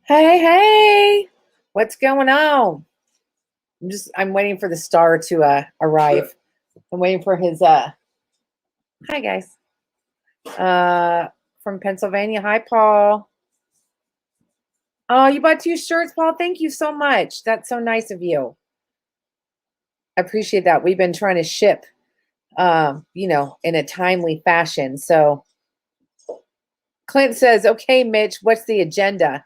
Hey, hey, what's going on? I'm waiting for the star to arrive. I'm waiting for his hi guys. From Pennsylvania. Hi, Paul. Oh, you bought 2 shirts, Paul. Thank you so much. That's so nice of you. I appreciate that. We've been trying to ship in a timely fashion. So Clint says, okay, Mitch, what's the agenda?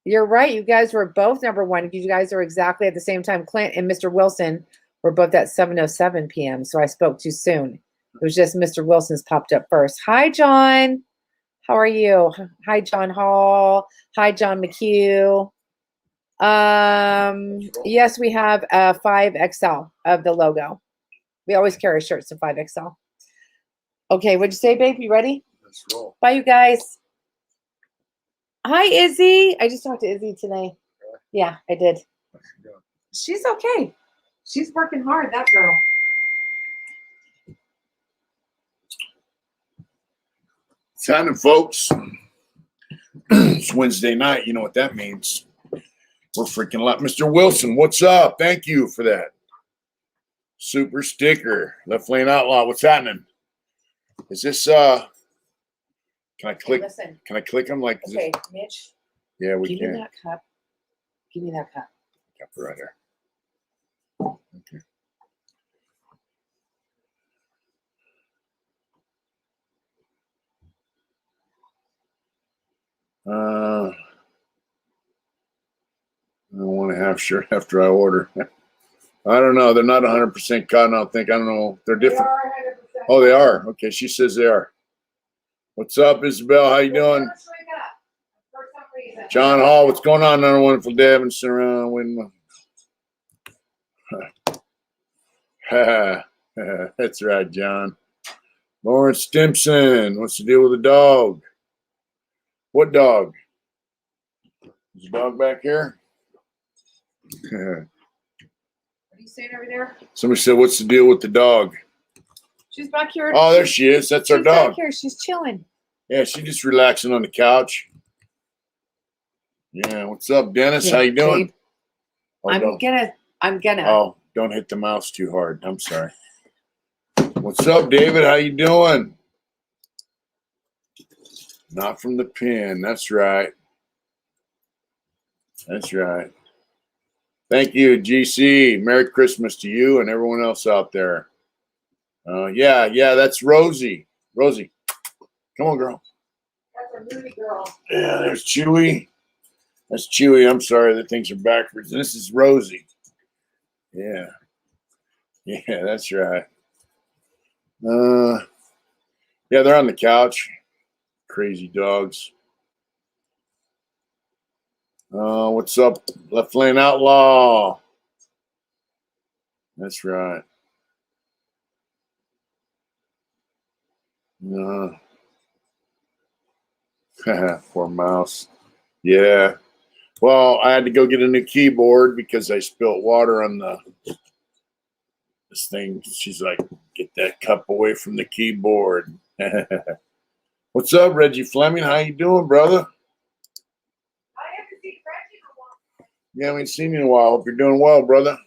You're right. You guys were both #1. You guys are exactly at the same time. Clint and Mr. Wilson were both at 7:07 p.m. So I spoke too soon. It was just Mr. Wilson's popped up first. Hi, John. How are you? Hi, John Hall. Hi, John McHugh. Yes, we have a 5XL of the logo. We always carry shirts in 5XL. Okay, what'd you say, babe? You ready? Let's roll. Bye, you guys. Hi, Izzy. I just talked to Izzy today. Yeah, I did. She's okay. She's working hard, that girl. It's happening, folks. It's Wednesday night. You know what that means. We're freaking live. Mr. Wilson, what's up? Thank you for that. Super sticker. Left Lane Outlaw. What's happening? Is this can I click? Hey, listen. Can I click them like okay, Mitch? Yeah, we give can. Me that cup. Give me that cup. Cup right here. Okay. I don't want to have shirt after I order. I don't know. They're not 100% cotton, I don't think. I don't know. They're different. Oh, they are. Okay, she says they are. What's up, Isabel? How you doing? John Hall, what's going on? Another wonderful day. I've been sitting around waiting. That's right, John. Lawrence Stimson, what's the deal with the dog? What dog? Is the dog back here? What are you saying over there? Somebody said, what's the deal with the dog? She's back here. Oh, there she is. That's our dog. Back here. She's chilling. Yeah, she's just relaxing on the couch. Yeah, what's up, Dennis? How you doing? Oh, I'm gonna. Oh, don't hit the mouse too hard. I'm sorry. What's up, David? How you doing? Not from the pen. That's right. That's right. Thank you, GC. Merry Christmas to you and everyone else out there. Yeah, that's Rosie. Rosie, come on, girl. That's a moody girl. Yeah, there's Chewy. That's Chewy. I'm sorry that things are backwards. This is Rosie. Yeah. Yeah, that's right. Yeah, they're on the couch. Crazy dogs. What's up, Left Lane Outlaw? That's right. Poor mouse. Yeah. Well, I had to go get a new keyboard because I spilt water on this thing. She's like, get that cup away from the keyboard. What's up, Reggie Fleming? How you doing, brother? I haven't seen Reggie in a while. Yeah, we ain't seen you in a while. Hope you're doing well, brother.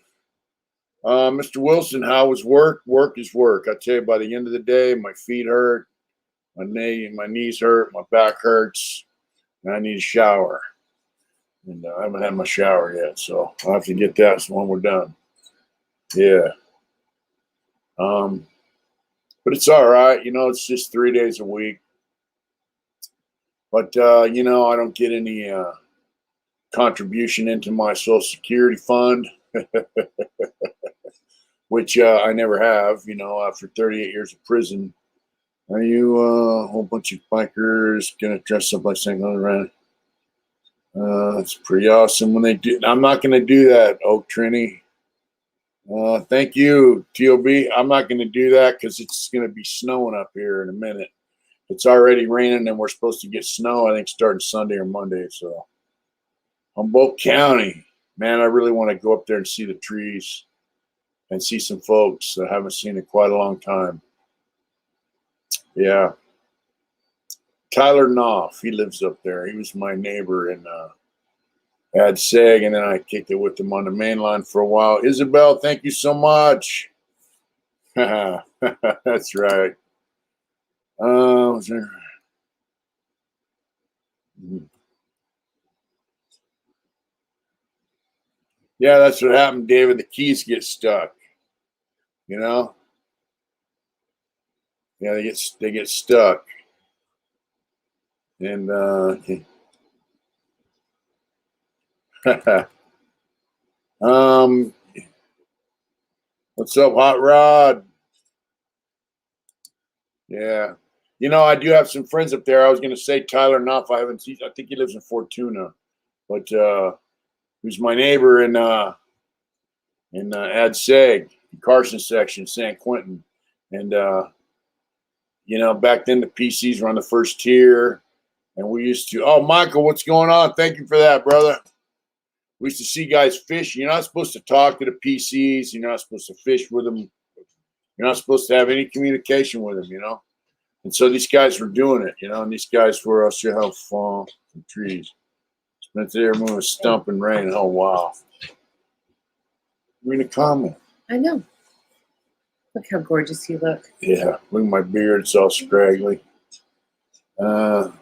Mr. Wilson, how was work? Work is work. I tell you, by the end of the day, my feet hurt, my knees hurt, my back hurts, and I need a shower. And I haven't had my shower yet, so I'll have to get that when we're done. Yeah. But it's all right. It's just 3 days a week. But, I don't get any contribution into my Social Security fund, which I never have, after 38 years of prison. Are you a whole bunch of bikers going to dress up like St. Around? It's pretty awesome when they do. I'm not going to do that, Oak Trini. Thank you, TOB. I'm not going to do that because it's going to be snowing up here in a minute. It's already raining and we're supposed to get snow, I think, starting Sunday or Monday. So, Humboldt County. man, I really want to go up there and see the trees and see some folks that I haven't seen in quite a long time. Yeah. Tyler Knopf, he lives up there. He was my neighbor in Ad Seg, and then I kicked it with him on the main line for a while. Isabel, thank you so much. That's right. Yeah, that's what happened, David. The keys get stuck. You know? Yeah, they get stuck. And what's up, Hot Rod? Yeah. You know, I do have some friends up there. I was gonna say Tyler Knopf. I haven't seen. I think he lives in Fortuna, but who's my neighbor in Ad Seg, Carson section, San Quentin, and you know, back then the PCs were on the first tier, and we used to. Oh, Michael, what's going on? Thank you for that, brother. We used to see guys fish. You're not supposed to talk to the PCs. You're not supposed to fish with them. You're not supposed to have any communication with them, you know. And so these guys were doing it, you know. And these guys were, I'll show you how far some trees. Spent there moving a stump and rain. Oh, wow. Read a comment. I know. Look how gorgeous you look. Yeah, look at my beard. It's all scraggly. So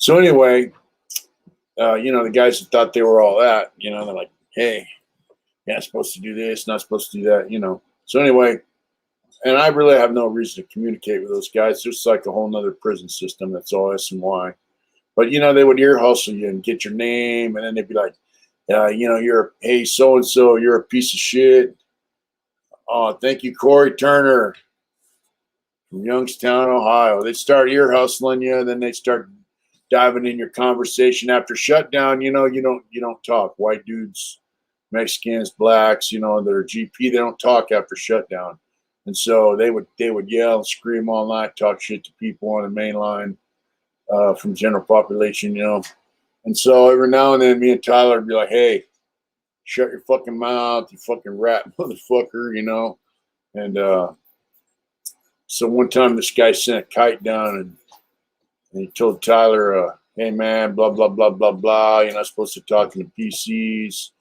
anyway, you know, the guys that thought they were all that, you know, they're like, hey, you're not supposed to do this, not supposed to do that, you know. So anyway, and I really have no reason to communicate with those guys. It's just like a whole nother prison system. That's all S and Y. But, you know, they would ear hustle you and get your name, and then they'd be like, you know, hey, so-and-so, you're a piece of shit. Oh, thank you, Corey Turner from Youngstown, Ohio. They start ear hustling you, and then they start diving in your conversation after shutdown. You know, you don't talk. White dudes, Mexicans, blacks, you know, they're GP. They don't talk after shutdown, and so they would yell and scream all night, talk shit to people on the main line from general population, you know. And so every now and then, me and Tyler would be like, "Hey, shut your fucking mouth, you fucking rat motherfucker," you know. And so one time, this guy sent a kite down, and he told Tyler, hey, man, blah, blah, blah, blah, blah. You're not supposed to talk to the PCs.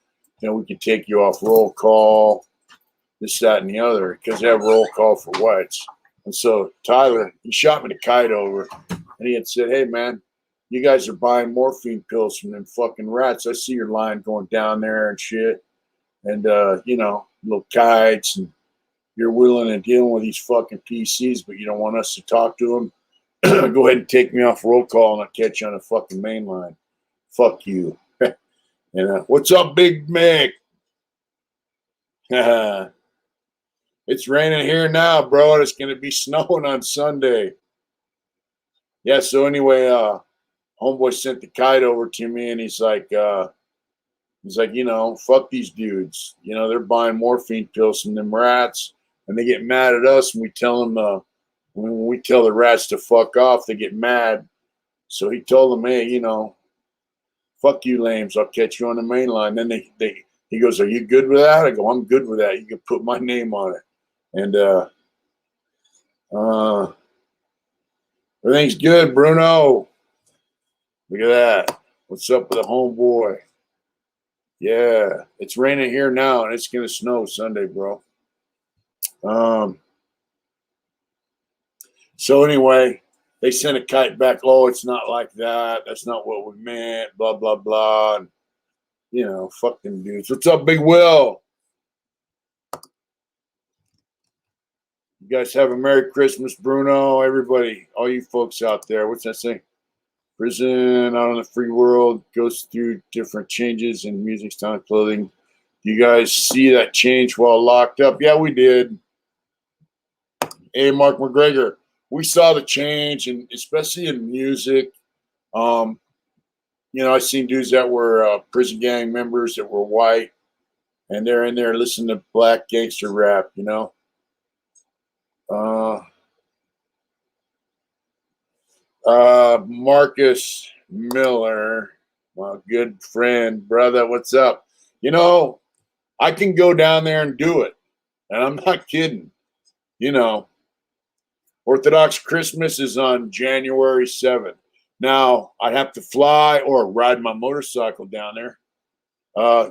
You know, we can take you off roll call, this, that, and the other, because they have roll call for whites. And so Tyler, he shot me the kite over, and he had said, hey, man, you guys are buying morphine pills from them fucking rats. I see your line going down there and shit. And, you know, little kites, and you're willing to deal with these fucking PCs, but you don't want us to talk to them. Go ahead and take me off roll call, and I'll catch you on the fucking main line. Fuck you. And what's up, Big Mick? It's raining here now, bro, and it's going to be snowing on Sunday. Yeah, so anyway, homeboy sent the kite over to me, and he's like, you know, fuck these dudes. You know, they're buying morphine pills from them rats, and they get mad at us, and we tell them, when we tell the rats to fuck off, they get mad. So he told them, hey, you know, fuck you lames, I'll catch you on the main line. Then he goes, are you good with that? I go, I'm good with that. You can put my name on it. And everything's good, Bruno. Look at that. What's up with the homeboy? Yeah, it's raining here now, and it's gonna snow Sunday, bro. So anyway, they sent a kite back. Oh, it's not like that. That's not what we meant. Blah blah blah. And, you know, fuck them dudes. What's up, Big Will? You guys have a Merry Christmas, Bruno. Everybody, all you folks out there. What's that saying? Prison out on the free world goes through different changes in music, style, and clothing. You guys see that change while locked up? Yeah, we did. Hey, Mark McGregor, we saw the change, and especially in music. You know, I seen dudes that were prison gang members that were white, and they're in there listening to black gangster rap. You know. Marcus Miller. My good friend, brother, what's up? You know, I can go down there and do it. And I'm not kidding. You know, Orthodox Christmas is on January 7th. Now, I'd have to fly or ride my motorcycle down there.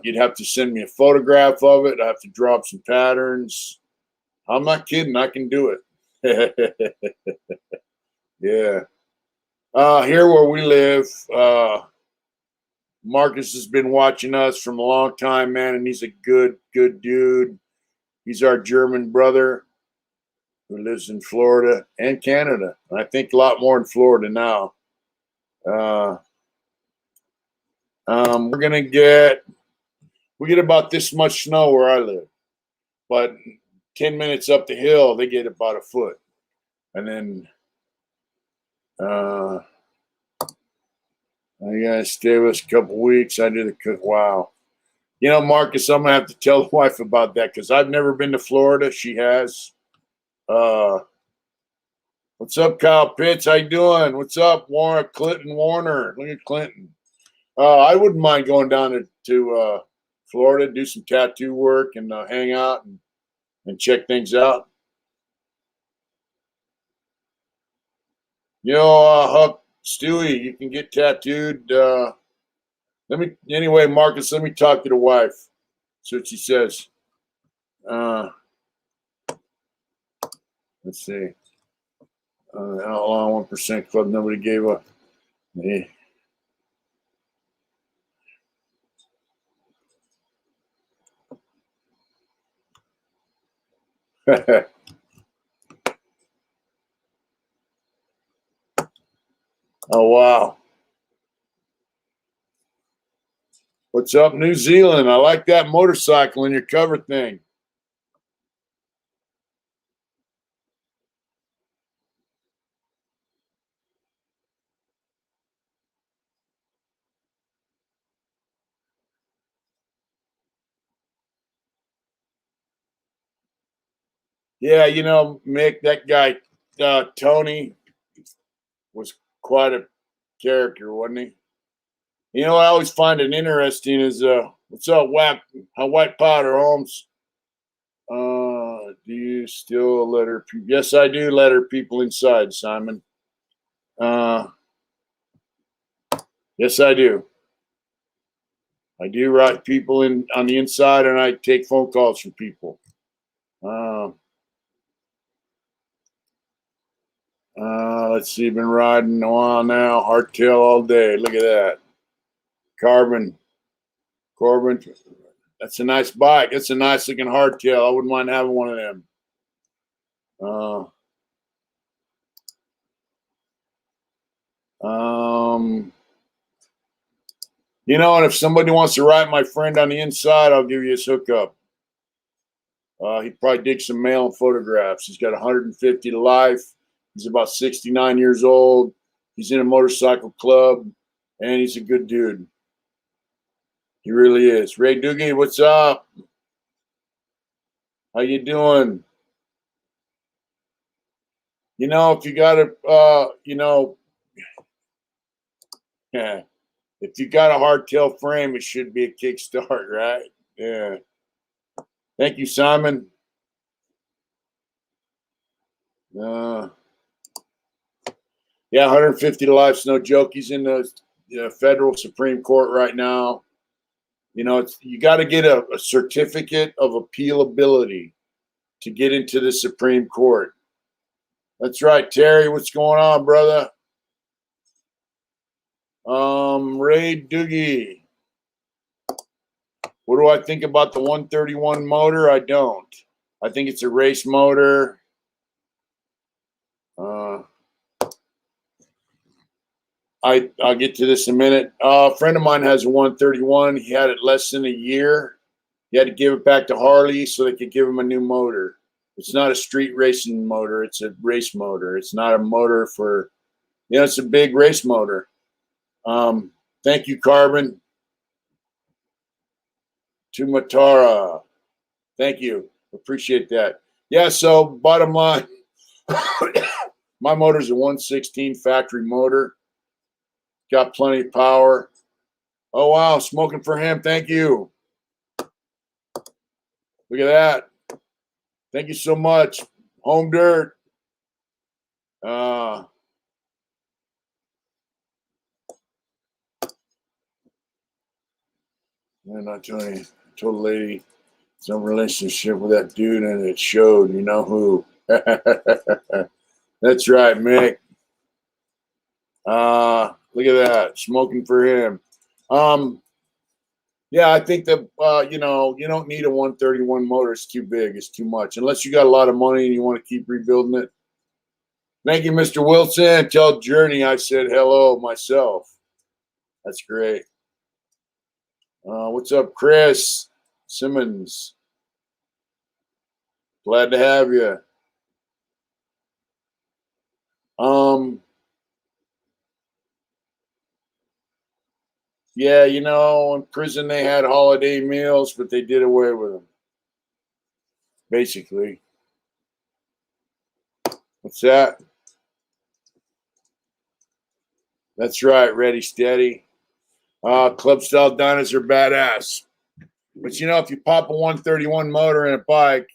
You'd have to send me a photograph of it. I have to draw up some patterns. I'm not kidding. I can do it. Yeah. Here where we live, Marcus has been watching us from a long time, man, and he's a good dude. He's our German brother who lives in Florida and Canada. I think a lot more in Florida now. We get about this much snow where I live, but 10 minutes up the hill, they get about a foot. And then I gotta stay with us a couple weeks. I do the cook. Wow. You know, Marcus, I'm gonna have to tell the wife about that because I've never been to Florida. She has. What's up, Kyle Pitts? How you doing? What's up, Warren Clinton Warner? Look at Clinton. I wouldn't mind going down to Florida, do some tattoo work, and hang out and check things out. You know, Huck Stewie, you can get tattooed. Anyway, Marcus. Let me talk to the wife. See what she says. Let's see. Outlaw 1% Club. Nobody gave up. Hey. Oh, wow. What's up, New Zealand? I like that motorcycle in your cover thing. Yeah, you know, Mick, that guy, Tony, was quite a character, wasn't he? You know, I always find it interesting is what's up, White Powder Holmes? Do you still let her? Yes, I do let her people inside, Simon. Yes, I do. I do write people in on the inside, and I take phone calls from people. Let's see, been riding a while now. Hardtail all day. Look at that. Corbin. That's a nice bike. That's a nice looking hardtail. I wouldn't mind having one of them. You know, and if somebody wants to write my friend on the inside, I'll give you his hookup. He'd probably dig some mail and photographs. He's got 150 to life. He's about 69 years old. He's in a motorcycle club, and he's a good dude. He really is. Ray Doogie, what's up? How you doing? You know, if you got a, yeah, if you got a hardtail frame, it should be a kickstart, right? Yeah. Thank you, Simon. Yeah, 150 to life's no joke. He's in the federal Supreme Court right now. You know, you got to get a certificate of appealability to get into the Supreme Court. That's right, Terry. What's going on, brother? Ray Doogie. What do I think about the 131 motor? I don't. I think it's a race motor. I'll get to this in a minute. A friend of mine has a 131. He had it less than a year. He had to give it back to Harley so they could give him a new motor. It's not a street racing motor. It's a race motor. It's not a motor for, it's a big race motor. Thank you, Carbon. To Matara. Thank you. Appreciate that. Yeah, so bottom line, my motor's a 116 factory motor. Got plenty of power. Oh, wow. Smoking for him. Thank you. Look at that. Thank you so much. Home Dirt. And I tell you, I told a lady some relationship with that dude, and it showed. You know who? That's right, Mick. Look at that, smoking for him. Yeah, I think that you know, you don't need a 131 motor. It's too big. It's too much. Unless you got a lot of money and you want to keep rebuilding it. Thank you, Mr. Wilson. Tell Journey I said hello myself. That's great. What's up, Chris Simmons? Glad to have you. Yeah, you know, in prison they had holiday meals, but they did away with them. Basically. What's that? That's right, ready, steady. Club style dynos are badass. But you know, if you pop a 131 motor in a bike,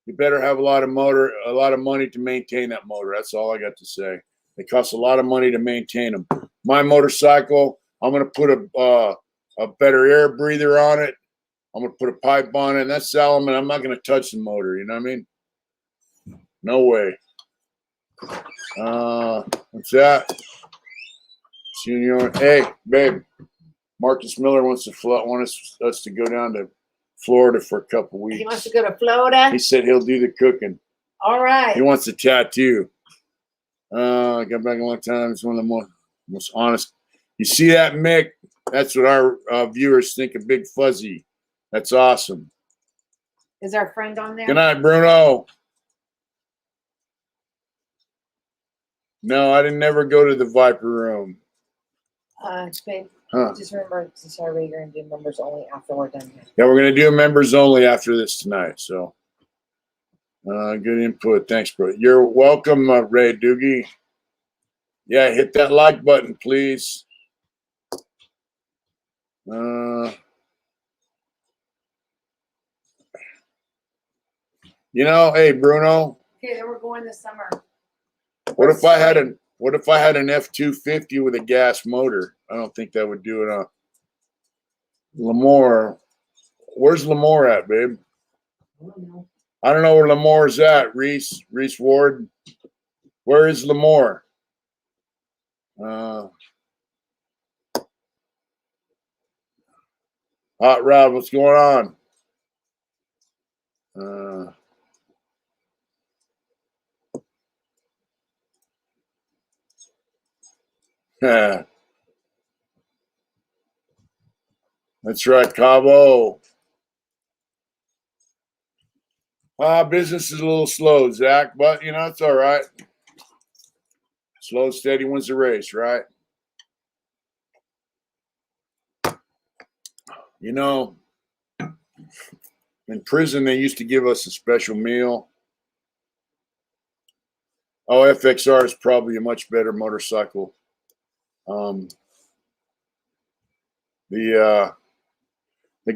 you better have a lot of money to maintain that motor. That's all I got to say. It costs a lot of money to maintain them. My motorcycle, I'm gonna put a better air breather on it. I'm gonna put a pipe on it, and that's Salomon. I'm not gonna touch the motor. You know what I mean? No way. What's that? Junior, hey, babe. Marcus Miller wants us to go down to Florida for a couple weeks. He wants to go to Florida? He said he'll do the cooking. All right. He wants a tattoo. I got back a long time. It's one of the most honest. You see that, Mick? That's what our viewers think of Big Fuzzy. That's awesome. Is our friend on there? Good night, Bruno. No, I didn't never go to the Viper Room. Babe, just remember to start you're going to do members only after we're done here. Yeah, we're going to do members only after this tonight. So, good input. Thanks, bro. You're welcome, Ray Doogie. Yeah, hit that like button, please. You know, hey, Bruno. Okay, then we're going this summer. What if I had an F-250 with a gas motor? I don't think that would do it. Lemoore. Where's Lemoore at, babe? I don't know where Lemoore's at. Reese Ward. Where is Lemoore? Hot Rod, what's going on? Yeah. That's right, Cabo. Business is a little slow, Zach, but you know, it's all right. Slow and steady wins the race, right? You know, in prison they used to give us a special meal. Oh, FXR is probably a much better motorcycle. The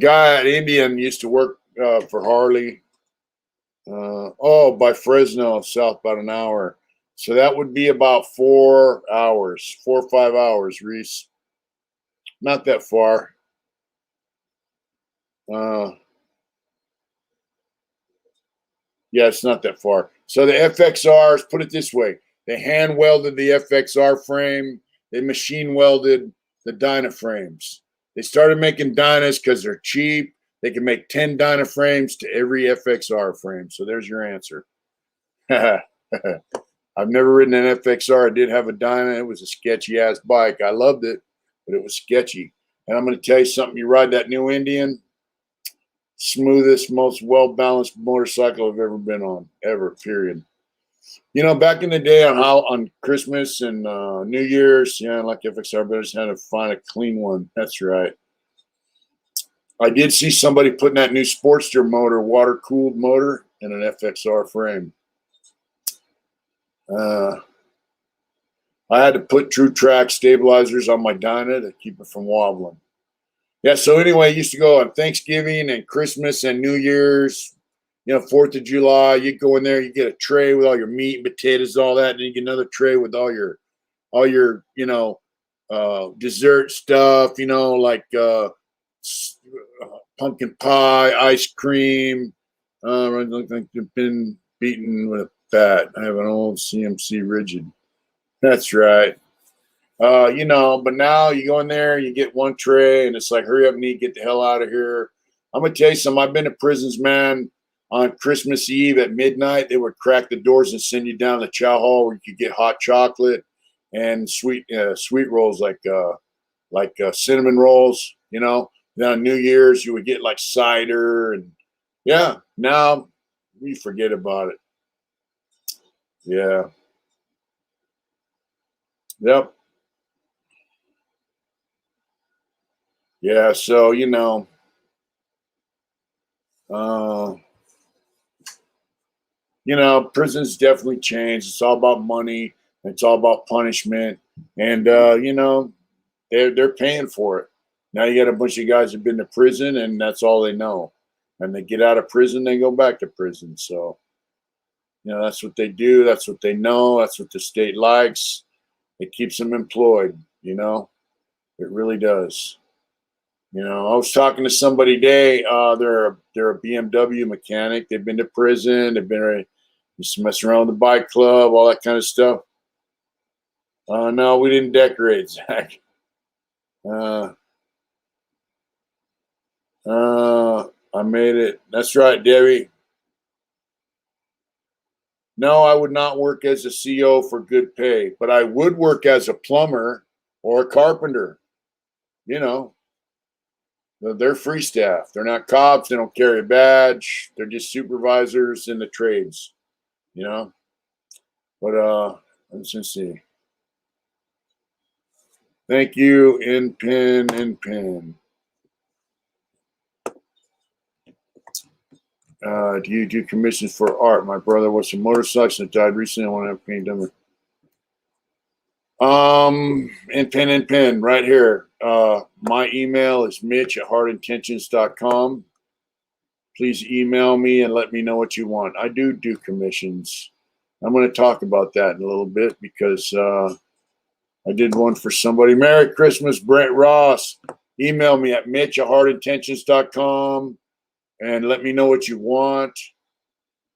guy at Indian used to work for Harley. By Fresno, south about an hour. So that would be about 4 hours, 4 or 5 hours, Reese. Not that far. Yeah, it's not that far. So the FXRs, put it this way, they hand welded the FXR frame. They machine welded the Dyna frames. They started making Dynas because they're cheap. They can make 10 Dyna frames to every FXR frame. So there's your answer. I've never ridden an FXR. I did have a Dyna. It was a sketchy ass bike. I loved it, but it was sketchy. And I'm going to tell you something. You ride that new Indian, smoothest, most well-balanced motorcycle I've ever been on, ever, period. You know, back in the day on Christmas and New Year's, yeah, like FXR, but I just had to find a clean one. That's right. I did see somebody putting that new Sportster motor, water-cooled motor, in an FXR frame. I had to put True Track stabilizers on my Dyna to keep it from wobbling. Yeah, so anyway, I used to go on Thanksgiving and Christmas and New Year's, 4th of July. You go in there, you get a tray with all your meat and potatoes, all that, and then you get another tray with all your dessert stuff, like pumpkin pie, ice cream. I look like they've been beaten with a bat. I have an old CMC rigid. That's right. But now you go in there, you get one tray, and it's like, hurry up and eat, get the hell out of here. I'm gonna tell you something. I've been to prisons, man. On Christmas Eve at midnight, they would crack the doors and send you down the chow hall where you could get hot chocolate and sweet rolls like cinnamon rolls. Then on New Year's you would get like cider and yeah. Now we forget about it. Yeah. Yep. Yeah. So uh, prisons definitely changed. It's all about money. It's all about punishment, and they're paying for it. Now you got a bunch of guys who've been to prison, and that's all they know. And they get out of prison, they go back to prison. So that's what they do. That's what they know. That's what the state likes. It keeps them employed. It really does. I was talking to somebody today. They're a BMW mechanic. They've been to prison. They've been used to mess around with the bike club, all that kind of stuff. No, we didn't decorate, Zach. I made it. That's right, Debbie. No, I would not work as a CO for good pay, but I would work as a plumber or a carpenter. They're free staff. They're not cops. They don't carry a badge. They're just supervisors in the trades. But let's just see. Thank you, in pin. Do you do commissions for art? My brother was some motorcycles that died recently. I want to have paint done. In pin, right here. My email is mitch@heartintentions.com. Please email me and let me know what you want. I do commissions. I'm going to talk about that in a little bit because I did one for somebody. Merry Christmas, Brent Ross. Email me at mitch@heartintentions.com and let me know what you want.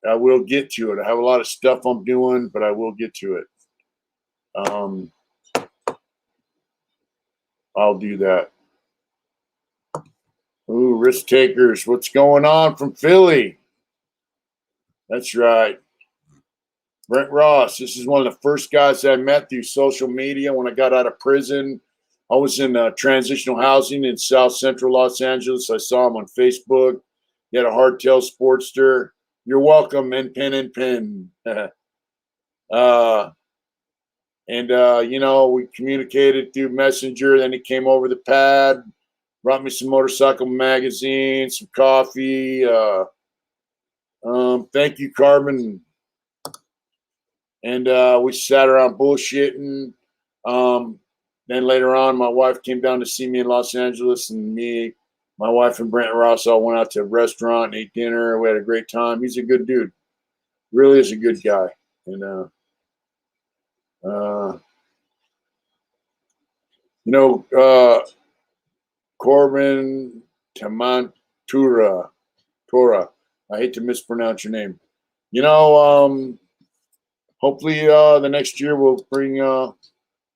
I will get to it. I have a lot of stuff I'm doing, but I will get to it. I'll do that. Ooh, risk takers. What's going on from Philly? That's right. Brent Ross. This is one of the first guys that I met through social media when I got out of prison. I was in transitional housing in South Central Los Angeles. I saw him on Facebook. He had a hardtail Sportster. You're welcome, in pin. We communicated through Messenger. Then he came over the pad, brought me some motorcycle magazines, some coffee. Thank you, Carbon. And we sat around bullshitting. Then later on, my wife came down to see me in Los Angeles, and my wife and Brent Ross all went out to a restaurant and ate dinner. We had a great time. He's a good dude. Really is a good guy. And Corbin Tamantura. Tora. I hate to mispronounce your name. Hopefully the next year we'll bring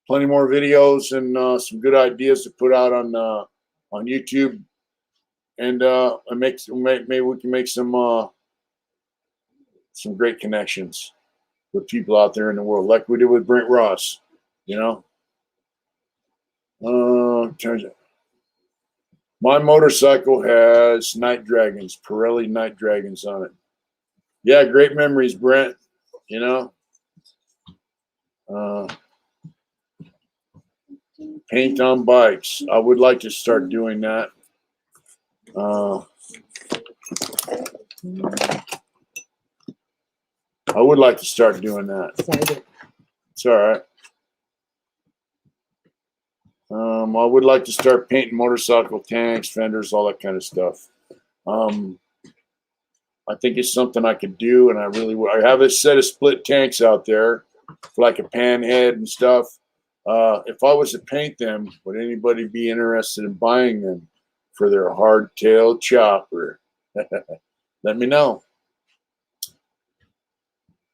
plenty more videos and some good ideas to put out on YouTube, and maybe we can make some great connections with people out there in the world, like we did with Brent Ross. My motorcycle has Night Dragons, Pirelli Night Dragons on it. Yeah, great memories, Brent. Paint on bikes. I would like to start doing that. I would like to start doing that. It's all right. I would like to start painting motorcycle tanks, fenders, all that kind of stuff. I think it's something I could do, and I have a set of split tanks out there for like a pan head and stuff. If I was to paint them, would anybody be interested in buying them for their hardtail chopper? Let me know.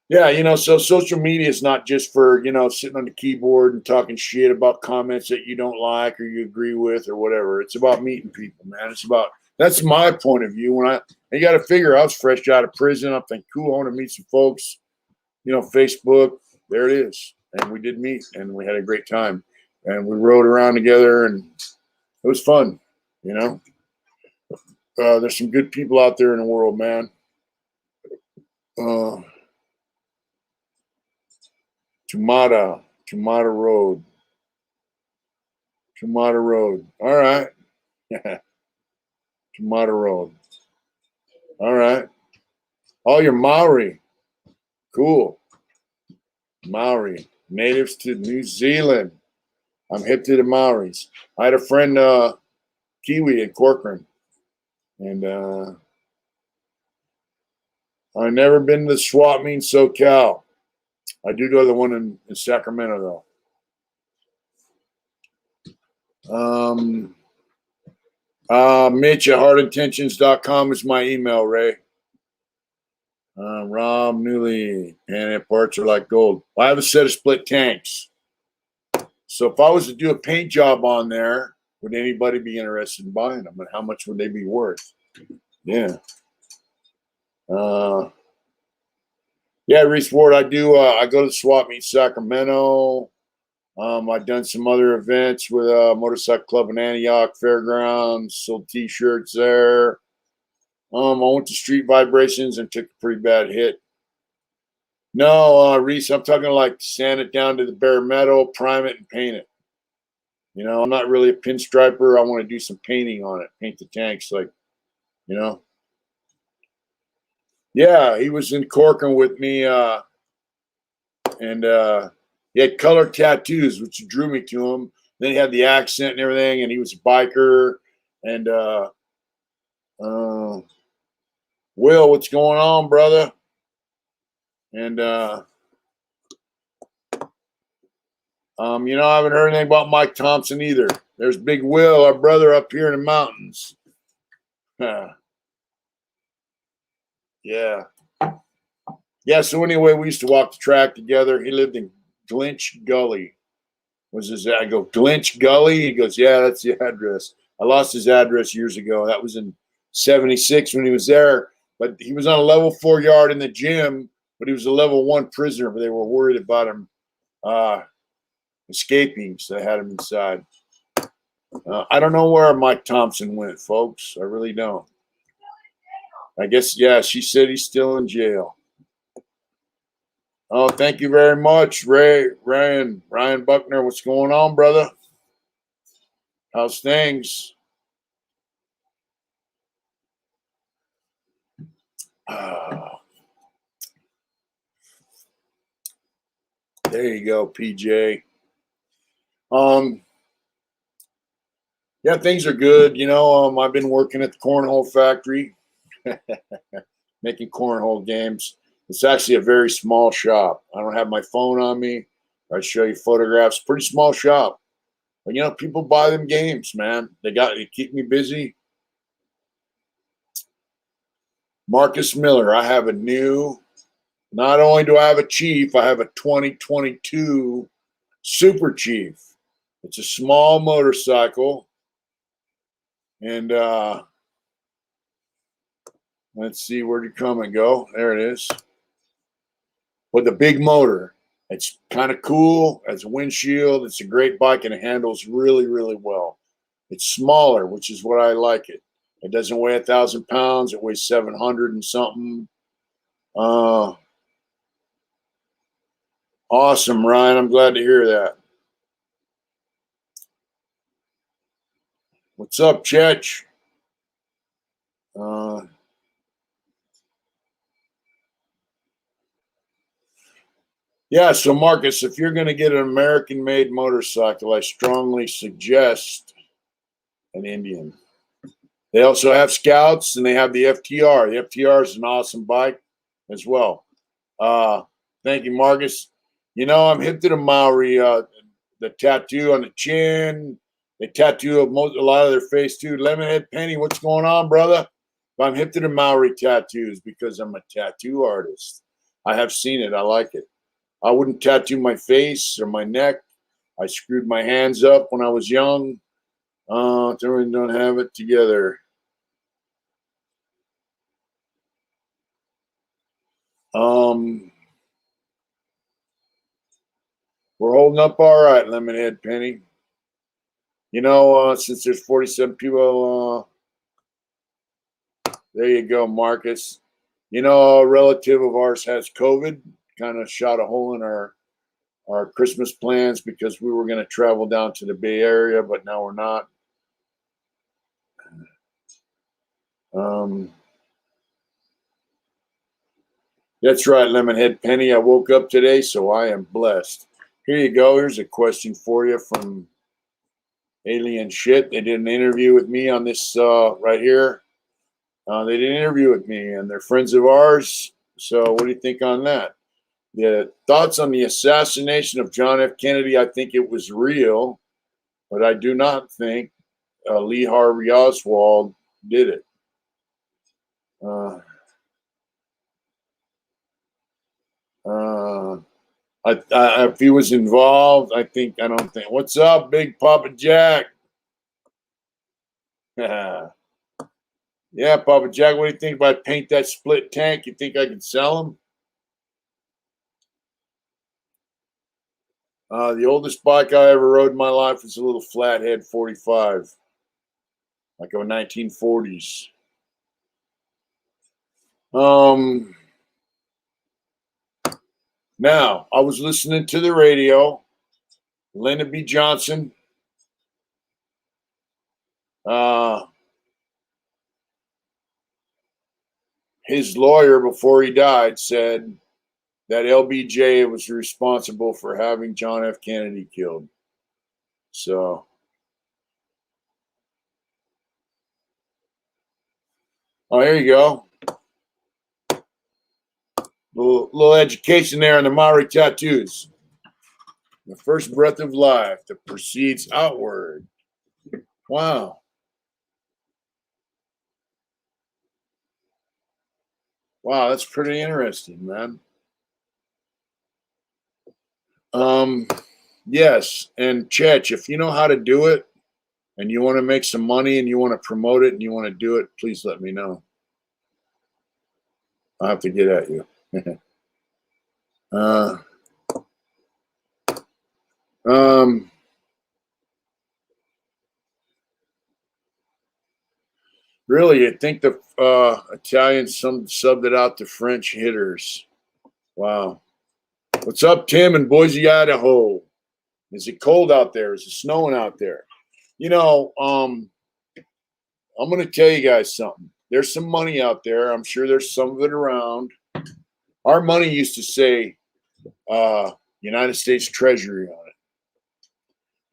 Yeah, so social media is not just for, sitting on the keyboard and talking shit about comments that you don't like or you agree with or whatever. It's about meeting people, man. That's my point of view. You got to figure I was fresh out of prison. I'm thinking, cool, I want to meet some folks, Facebook, there it is. And we did meet and we had a great time and we rode around together and it was fun, There's some good people out there in the world, man. Tumata Road. Tumata Road. All right. Tumata Road. All right. Oh, you're Maori. Cool. Maori. Natives to New Zealand. I'm hip to the Maoris. I had a friend, Kiwi in Corcoran. And I've never been to the swap meet in SoCal. I do go to the one in Sacramento, though. Mitch at heartintentions.com is my email, Ray. Rob Newly, and parts are like gold. I have a set of split tanks. So if I was to do a paint job on there, would anybody be interested in buying them? And how much would they be worth? Yeah. Reese Ward, I do. I go to the swap meet Sacramento. I've done some other events with Motorcycle Club in Antioch Fairgrounds, sold T-shirts there. I went to Street Vibrations and took a pretty bad hit. No, Reese, I'm talking like sand it down to the bare metal, prime it, and paint it. I'm not really a pinstriper. I want to do some painting on it, paint the tanks, Yeah, he was in Corcoran with me, and he had color tattoos, which drew me to him. Then he had the accent and everything, and he was a biker. And Will, what's going on, brother? And I haven't heard anything about Mike Thompson either. There's Big Will, our brother up here in the mountains. Yeah. Yeah, so anyway, we used to walk the track together. He lived in Glinch Gully. I go, Glinch Gully? He goes, yeah, that's the address. I lost his address years ago. That was in 76 when he was there. But he was on a level 4 yard in the gym, but he was a level 1 prisoner, but they were worried about him escaping, so they had him inside. I don't know where Mike Thompson went, folks. I really don't. I guess, yeah, she said he's still in jail. Oh, thank you very much, Ryan Buckner. What's going on, brother? How's things? There you go, PJ. Yeah, things are good. I've been working at the cornhole factory, making cornhole games. It's actually a very small shop. I don't have my phone on me. I show you photographs. Pretty small shop. But people buy them games, man. They keep me busy. Marcus Miller, I have not only do I have a Chief, I have a 2022 Super Chief. It's a small motorcycle. And let's see, where'd it come and go? There it is. With the big motor. It's kind of cool. It's a windshield. It's a great bike, and it handles really, really well. It's smaller, which is what I like it. It doesn't weigh 1,000 pounds. It weighs 700 and something. Awesome, Ryan. I'm glad to hear that. What's up, Chetch? Yeah, so Marcus, if you're going to get an American-made motorcycle, I strongly suggest an Indian. They also have Scouts, and they have the FTR. The FTR is an awesome bike as well. Thank you, Marcus. You know, I'm hip to the Maori, the tattoo on the chin. They tattoo a lot of their face too. Lemonhead Penny, what's going on, brother? But I'm hip to the Maori tattoos because I'm a tattoo artist. I have seen it. I like it. I wouldn't tattoo my face or my neck. I screwed my hands up when I was young. Don't have it together. We're holding up all right, Lemonhead Penny. You know, since there's 47 people, there you go, Marcus. You know, a relative of ours has COVID. Kind of shot a hole in our Christmas plans because we were going to travel down to the Bay Area, but now we're not. That's right, Lemonhead Penny. I woke up today, so I am blessed. Here you go. Here's a question for you from Alien Shit. They did an interview with me on this right here. They did an interview with me, and they're friends of ours. So what do you think on that? The thoughts on the assassination of John F. Kennedy, I think it was real, but I do not think Lee Harvey Oswald did it. If he was involved, I don't think. What's up, Big Papa Jack? Yeah, Papa Jack, what do you think if I paint that split tank? You think I can sell them? The oldest bike I ever rode in my life was a little flathead 45, like a 1940s. Now, I was listening to the radio. Lyndon B. Johnson. His lawyer, before he died, said that LBJ was responsible for having John F. Kennedy killed. So, here you go. Little education there on the Maori tattoos. The first breath of life that proceeds outward. Wow. Wow, that's pretty interesting, man. Yes, and Chetch, if you know how to do it and you want to make some money and you want to promote it and you want to do it, please let me know. I'll have to get at you. Really, you'd think the Italians subbed it out to French hitters. Wow. What's up, Tim in Boise, Idaho? Is it cold out there? Is it snowing out there? You know, I'm going to tell you guys something. There's some money out there. I'm sure there's some of it around. Our money used to say United States Treasury on it.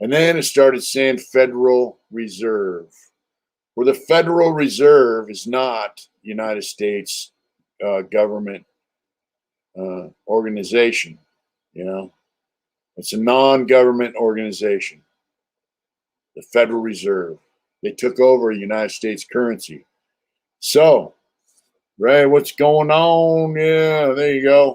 And then it started saying Federal Reserve. Where the Federal Reserve is not United States government organization. You know, it's a non-government organization. The Federal Reserve. They took over United States currency. So, Ray, what's going on? Yeah, there you go.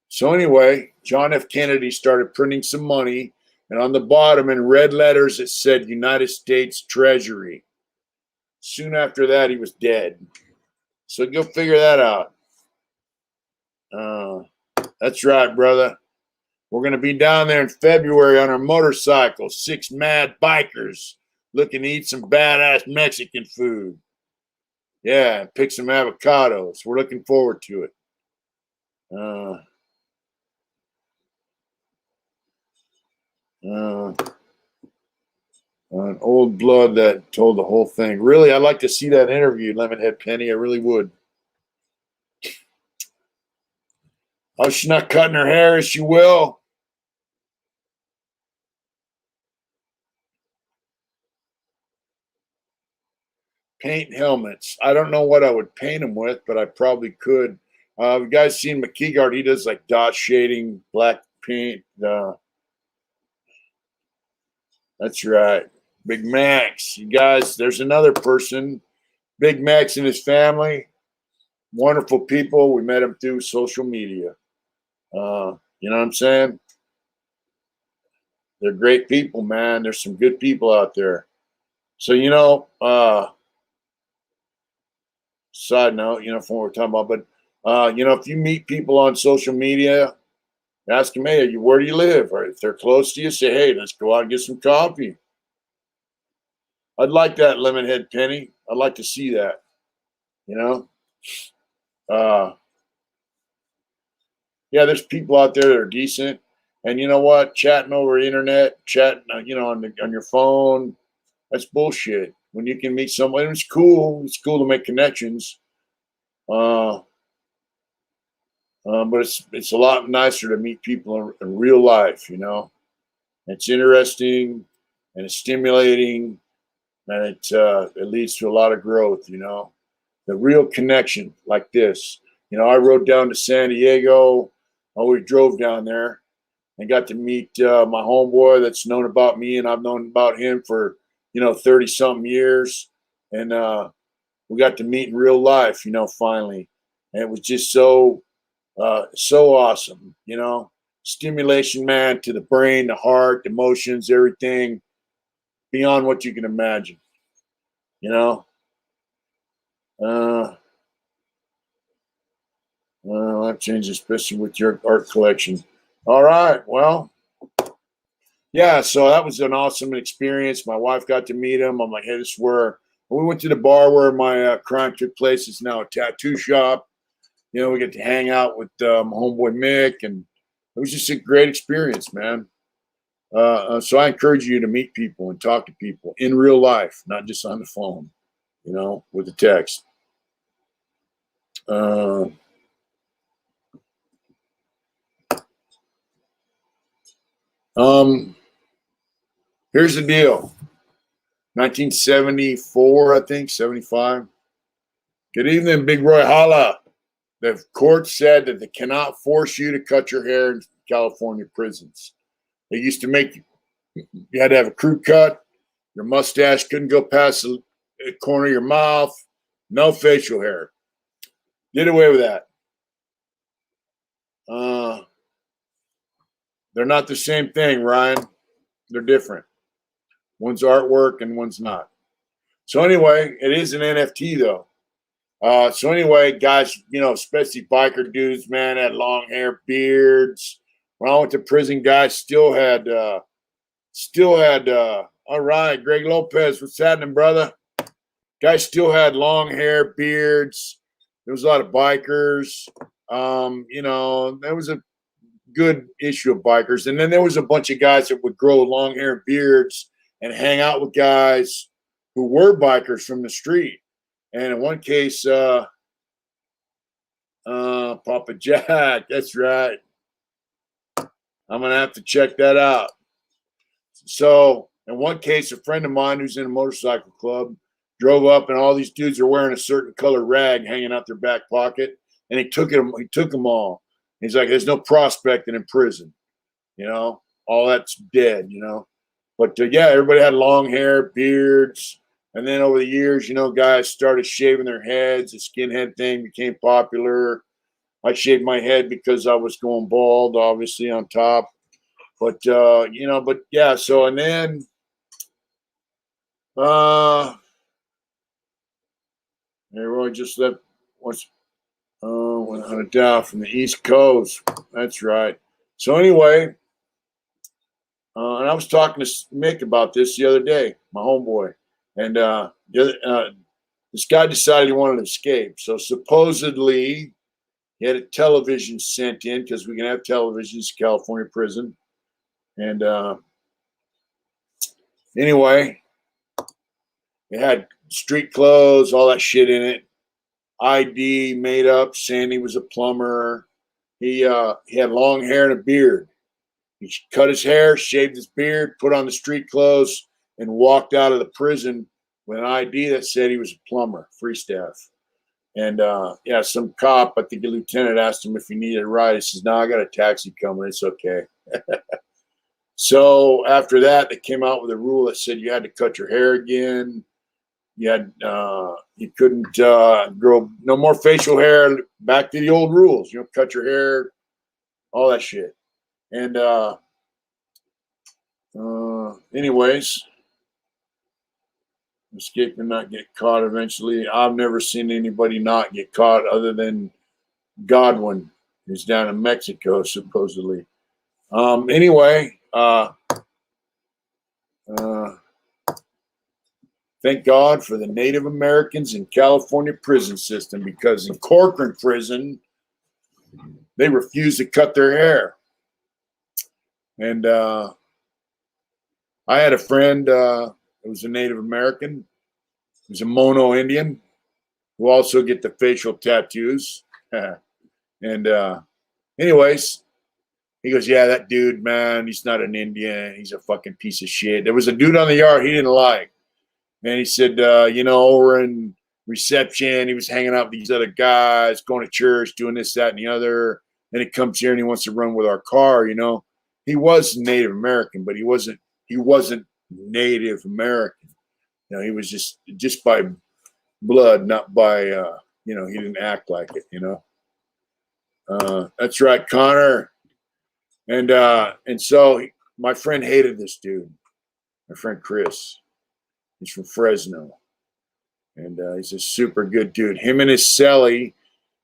So anyway, John F. Kennedy started printing some money, and on the bottom in red letters it said United States Treasury. Soon after that, he was dead. So go figure that out. That's right, brother. We're going to be down there in February on our motorcycles, 6 mad bikers looking to eat some badass Mexican food. Yeah, pick some avocados. We're looking forward to it. An old blood that told the whole thing. Really, I'd like to see that interview, Lemonhead Penny. I really would. Oh, she's not cutting her hair as she will. Paint helmets. I don't know what I would paint them with, but I probably could. You guys seen McKeegard? He does like dot shading, black paint. That's right. Big Max. You guys, there's another person. Big Max and his family. Wonderful people. We met them through social media. You know what I'm saying? They're great people, man. There's some good people out there. So, side note, from what we're talking about, but, if you meet people on social media, ask them, hey, where do you live? Or if they're close to you, say, hey, let's go out and get some coffee. I'd like that, Lemonhead Penny. I'd like to see that, Yeah, there's people out there that are decent. And you know what? Chatting over internet, chatting, on your phone, that's bullshit. When you can meet someone, it's cool. It's cool to make connections. But it's a lot nicer to meet people in real life, It's interesting and it's stimulating, and it leads to a lot of growth, The real connection like this. I rode down to San Diego. We drove down there and got to meet my homeboy that's known about me, and I've known about him for 30 something years, and we got to meet in real life, finally, and it was just so awesome, stimulation, man, to the brain, the heart, the emotions, everything beyond what you can imagine, you know. Uh, well, that changes, especially with your art collection. All right, well, yeah, so that was an awesome experience. My wife got to meet him. I'm like, hey, this is where we went to the bar where my crime took place. It's now a tattoo shop. We get to hang out with my homeboy Mick, and it was just a great experience, man. So I encourage you to meet people and talk to people in real life, not just on the phone, with the text. Here's the deal. 1974, I think, 75. Good evening, Big Roy Holla. The court said that they cannot force you to cut your hair in California prisons. They used to make you had to have a crew cut. Your mustache couldn't go past the corner of your mouth. No facial hair. Did away with that. They're not the same thing, Ryan. They're different. One's artwork and one's not. So anyway, it is an NFT though. So anyway, guys, especially biker dudes, man, had long hair, beards. When I went to prison, guys still had. All right, Greg Lopez, what's happening, brother? Guys still had long hair, beards. There was a lot of bikers. There was a good issue of bikers, and then there was a bunch of guys that would grow long hair and beards and hang out with guys who were bikers from the street. And in one case, Papa Jack, that's right. I'm gonna have to check that out. So in one case, a friend of mine who's in a motorcycle club drove up, and all these dudes are wearing a certain color rag hanging out their back pocket, and he took them all. He's like, there's no prospecting in prison, all that's dead, But yeah, everybody had long hair, beards, and then over the years, guys started shaving their heads. The skinhead thing became popular. I shaved my head because I was going bald, obviously on top. But but yeah. So and then, everyone just left. Went hunted down from the East Coast. That's right. So anyway, and I was talking to Mick about this the other day, my homeboy, and this guy decided he wanted to escape. So supposedly he had a television sent in because we can have televisions in California prison. And anyway, it had street clothes, all that shit in it. ID made up. Sandy was a plumber. He had long hair and a beard. He cut his hair, shaved his beard, put on the street clothes, and walked out of the prison with an ID that said he was a plumber, free staff. And yeah, some cop, I think the lieutenant, asked him if he needed a ride. He says, "No, I got a taxi coming. It's okay." So after that, they came out with a rule that said you had to cut your hair again. You couldn't grow no more facial hair. Back to the old rules. Cut your hair, all that shit. And anyways, escape and not get caught eventually. I've never seen anybody not get caught other than Godwin, who's down in Mexico, supposedly. Anyway, thank God for the Native Americans in California prison system, because in Corcoran prison, they refuse to cut their hair. And I had a friend who was a Native American. He was a Mono Indian who also get the facial tattoos. And anyways, he goes, "Yeah, that dude, man, he's not an Indian. He's a fucking piece of shit." There was a dude on the yard he didn't like. And he said, over in reception, he was hanging out with these other guys, going to church, doing this, that, and the other. Then he comes here and he wants to run with our car. He was Native American, but he wasn't Native American. He was just by blood, not by he didn't act like it. That's right, Connor. And so my friend hated this dude, my friend Chris. He's from Fresno, and he's a super good dude. Him and his cellie,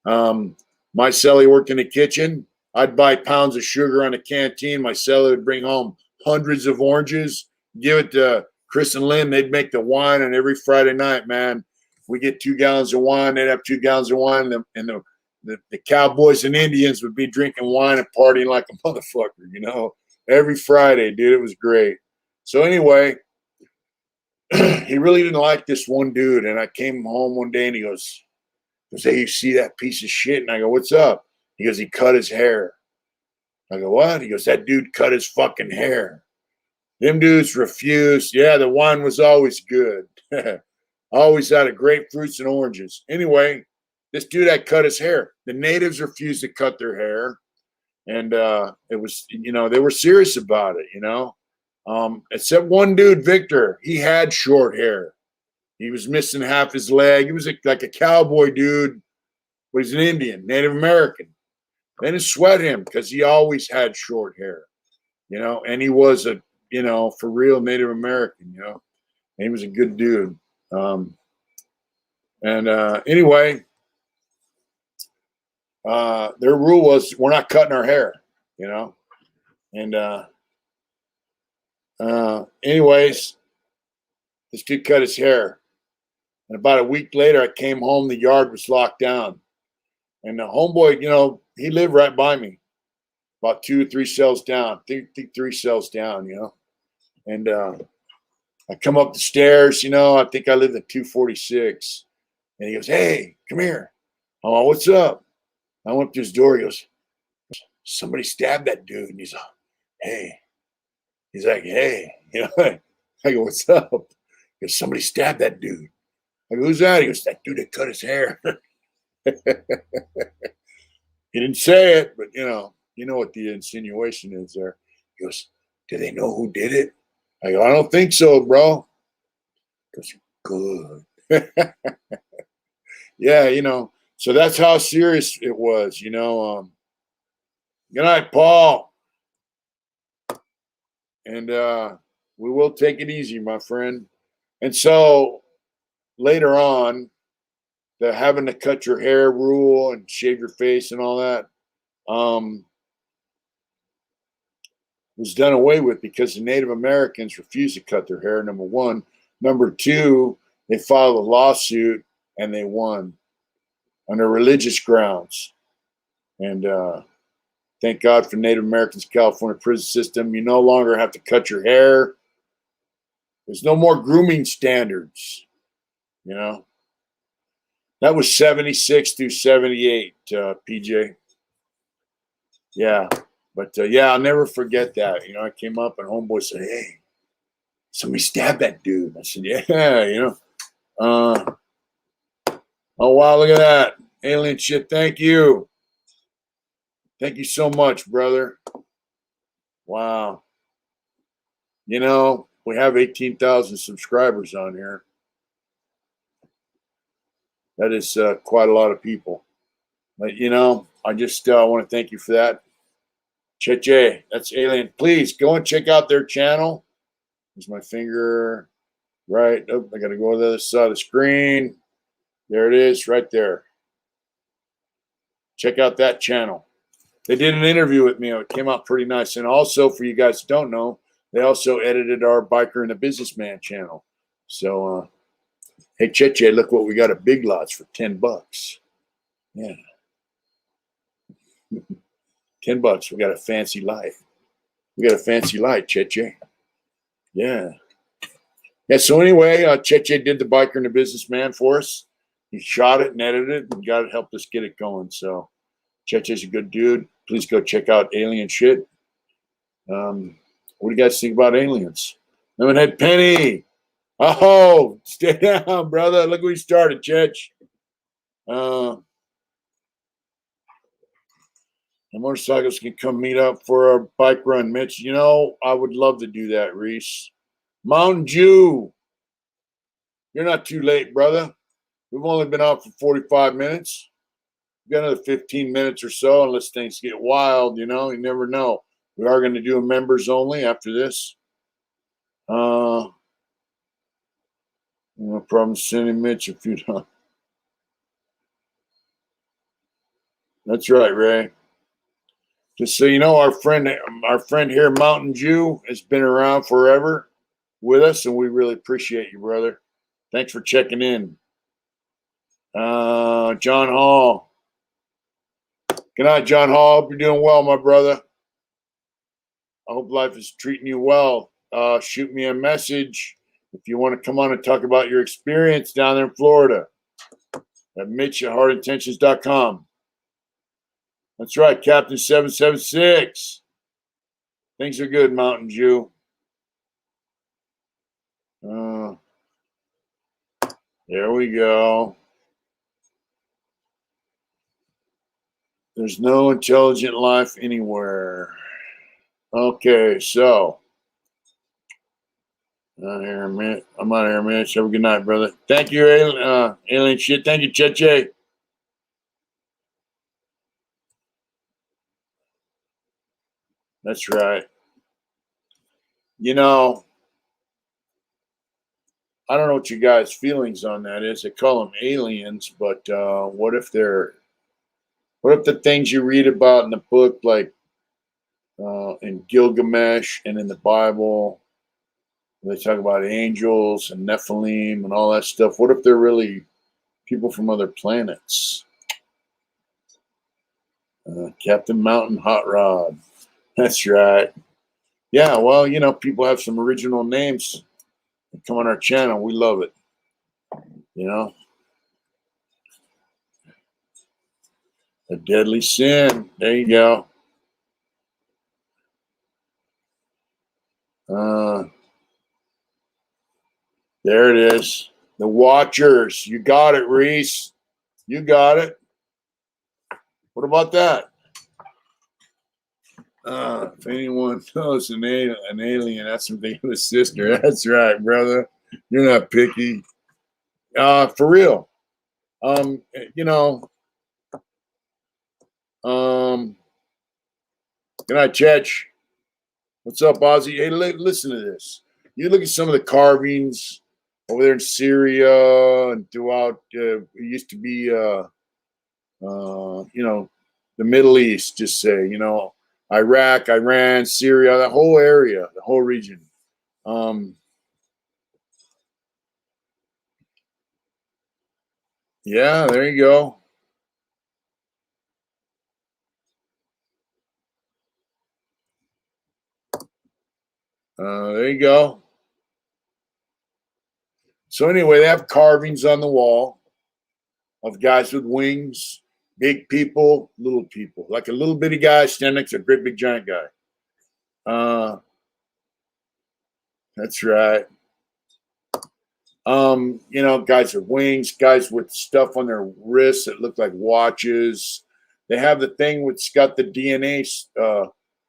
my cellie worked in the kitchen. I'd buy pounds of sugar on the canteen. My cellie would bring home hundreds of oranges, give it to Chris and Lynn. They'd make the wine, and every Friday night, man, we get 2 gallons of wine. They'd have 2 gallons of wine, and the cowboys and Indians would be drinking wine and partying like a motherfucker, every Friday, dude. It was great. So anyway, he really didn't like this one dude. And I came home one day and he goes, "Hey, you see that piece of shit?" And I go, "What's up?" He goes, "He cut his hair." I go, "What?" He goes, "That dude cut his fucking hair." Them dudes refused. Yeah, the wine was always good. Always out of grapefruits and oranges. Anyway, this dude had cut his hair. The natives refused to cut their hair. And it was, they were serious about it, except one dude, Victor. He had short hair. He was missing half his leg. He was like a cowboy dude, but he's an Indian, Native American. They didn't sweat him because he always had short hair, and he was a, for real Native American, and he was a good dude. Anyway, their rule was we're not cutting our hair, and anyways, this dude cut his hair. And about a week later, I came home. The yard was locked down. And the homeboy, he lived right by me, about 2 or 3 cells down. I think 3 cells down, And I come up the stairs, I think I lived at 246. And he goes, "Hey, come here." I'm like, "What's up?" I went up to his door. He goes, "Somebody stabbed that dude." And he's like, "Hey." He's like, "Hey." I go, "What's up?" He goes, "Somebody stabbed that dude." I go, "Who's that?" He goes, "That dude that cut his hair." He didn't say it, but you know what the insinuation is there. He goes, "Do they know who did it?" I go, "I don't think so, bro." He goes, "Good." Yeah, so that's how serious it was, Good night, Paul. And we will take it easy, my friend. And so later on, the having to cut your hair rule and shave your face and all that was done away with because the Native Americans refused to cut their hair, number one. Number two, they filed a lawsuit and they won under religious grounds. And thank God for Native Americans' California prison system. You no longer have to cut your hair. There's no more grooming standards, That was 76 through 78, PJ. Yeah. But yeah, I'll never forget that. You know, I came up and homeboy said, "Hey, somebody stabbed that dude." I said, "Yeah, you know." Oh wow, look at that. Alien shit. Thank you. Thank you so much, brother. Wow. You know, we have 18,000 subscribers on here. That is quite a lot of people. But, you know, I just want to thank you for that. Cheche, that's Alien. Please go and check out their channel. There's my finger. Right. Oh, I got to go to the other side of the screen. There it is right there. Check out that channel. They did an interview with me. It came out pretty nice. And also, for you guys who don't know, they also edited our Biker and the Businessman channel. So, hey, Cheche, look what we got at Big Lots for $10. Yeah. $10. We got a fancy light. We got a fancy light, Cheche. Yeah. Yeah. So anyway, Cheche did the Biker and the Businessman for us. He shot it and edited it and got it, helped us get it going. So Cheche's a good dude. Please go check out Alien shit. What do you guys think about aliens? Lemonhead Penny. Oh, stay down, brother. Look where we started, Chech. The motorcycles can come meet up for our bike run, Mitch. You know, I would love to do that, Reese. Mountain Dew. You're not too late, brother. We've only been out for 45 minutes. We've got another 15 minutes or so, unless things get wild, you know. You never know. We are going to do a members only after this. No problem sending Mitch if you don't. That's right, Ray. Just so you know, our friend here, Mountain Dew, has been around forever with us, and we really appreciate you, brother. Thanks for checking in. John Hall. Good night, John Hall. Hope you're doing well, my brother. I hope life is treating you well. Shoot me a message if you want to come on and talk about your experience down there in Florida at Mitch@heartintentions.com. That's right, Captain 776. Things are good, Mountain Dew. There we go. There's no intelligent life anywhere. Okay, so I'm out here, Mitch. Have a good night, brother. Thank you, Alien shit. Thank you, Cheche. That's right. You know, I don't know what you guys' feelings on that is. They call them aliens, but what if the things you read about in the book, like in Gilgamesh and in the Bible, they talk about angels and Nephilim and all that stuff. What if they're really people from other planets? Captain Mountain Hot Rod. That's right. Yeah, well, you know, people have some original names that come on our channel. We love it. You know, a deadly sin. There you go. There it is. The Watchers. You got it, Reese. You got it. What about that? If anyone knows an alien, that's something of a sister. That's right, brother. You're not picky. For real. You know, good night, Chech. What's up, Ozzy? Hey, listen to this. You look at some of the carvings over there in Syria and throughout. It used to be, you know, the Middle East. Just say, you know, Iraq, Iran, Syria, the whole area, the whole region. Yeah, there you go. There you go. So anyway, they have carvings on the wall of guys with wings big people, little people, like a little bitty guy standing next to a great big giant guy. That's right. Guys with wings, guys with stuff on their wrists that look like watches. They have the thing which got the DNA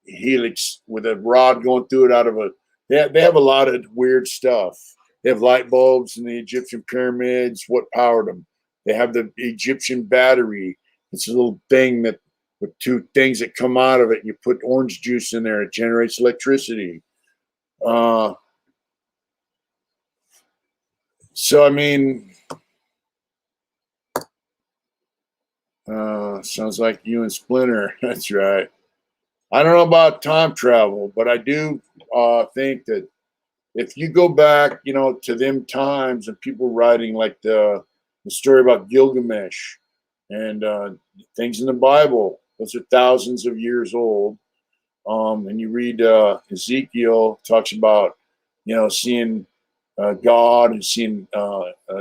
helix with a rod going through it out of a. They have a lot of weird stuff. They have light bulbs in the Egyptian pyramids. What powered them? They have the Egyptian battery. It's a little thing that with two things that come out of it. You put orange juice in there. It generates electricity. So I mean, sounds like you and Splinter. That's right. I don't know about time travel, but I do think that if you go back, to them times and people writing like the story about Gilgamesh and things in the Bible, those are thousands of years old. And you read Ezekiel talks about, seeing God and seeing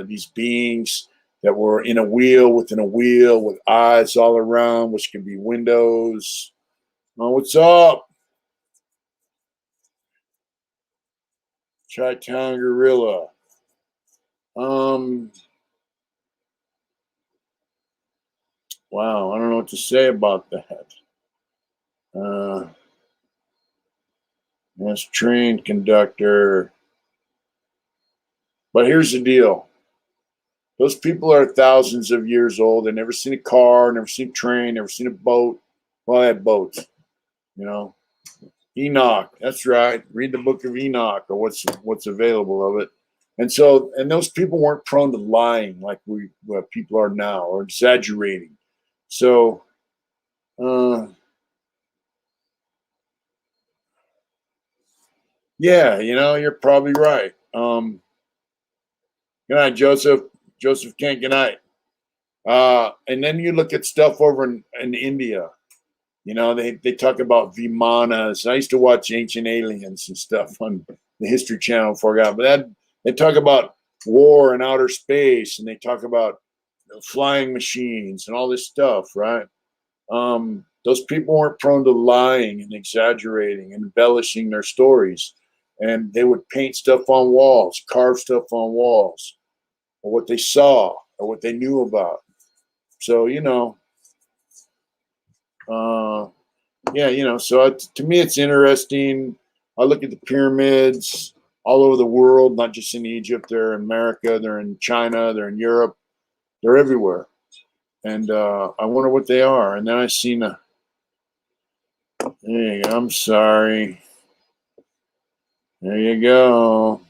these beings that were in a wheel within a wheel with eyes all around, which can be windows. What's up? Chi-Town Gorilla. Wow, I don't know what to say about that. That's train conductor. But here's the deal. Those people are thousands of years old. They've never seen a car, never seen a train, never seen a boat. Well, they had boats, Enoch. That's right. Read the book of Enoch or what's available of it. And those people weren't prone to lying like people are now, or exaggerating. So, yeah, you're probably right. Good night, Joseph. Joseph Kent, good night. And then you look at stuff over in India. They talk about Vimanas. I used to watch Ancient Aliens and stuff on the History Channel before I got, but they talk about war and outer space, and they talk about flying machines and all this stuff, right? Those people weren't prone to lying and exaggerating and embellishing their stories, and they would paint stuff on walls, carve stuff on walls, or what they saw or what they knew about. So so to me it's interesting. I look at the pyramids all over the world, not just in Egypt. They're in America, they're in China, they're in Europe, they're everywhere. And I wonder what they are. And then I seen there you go. I'm sorry. There you go.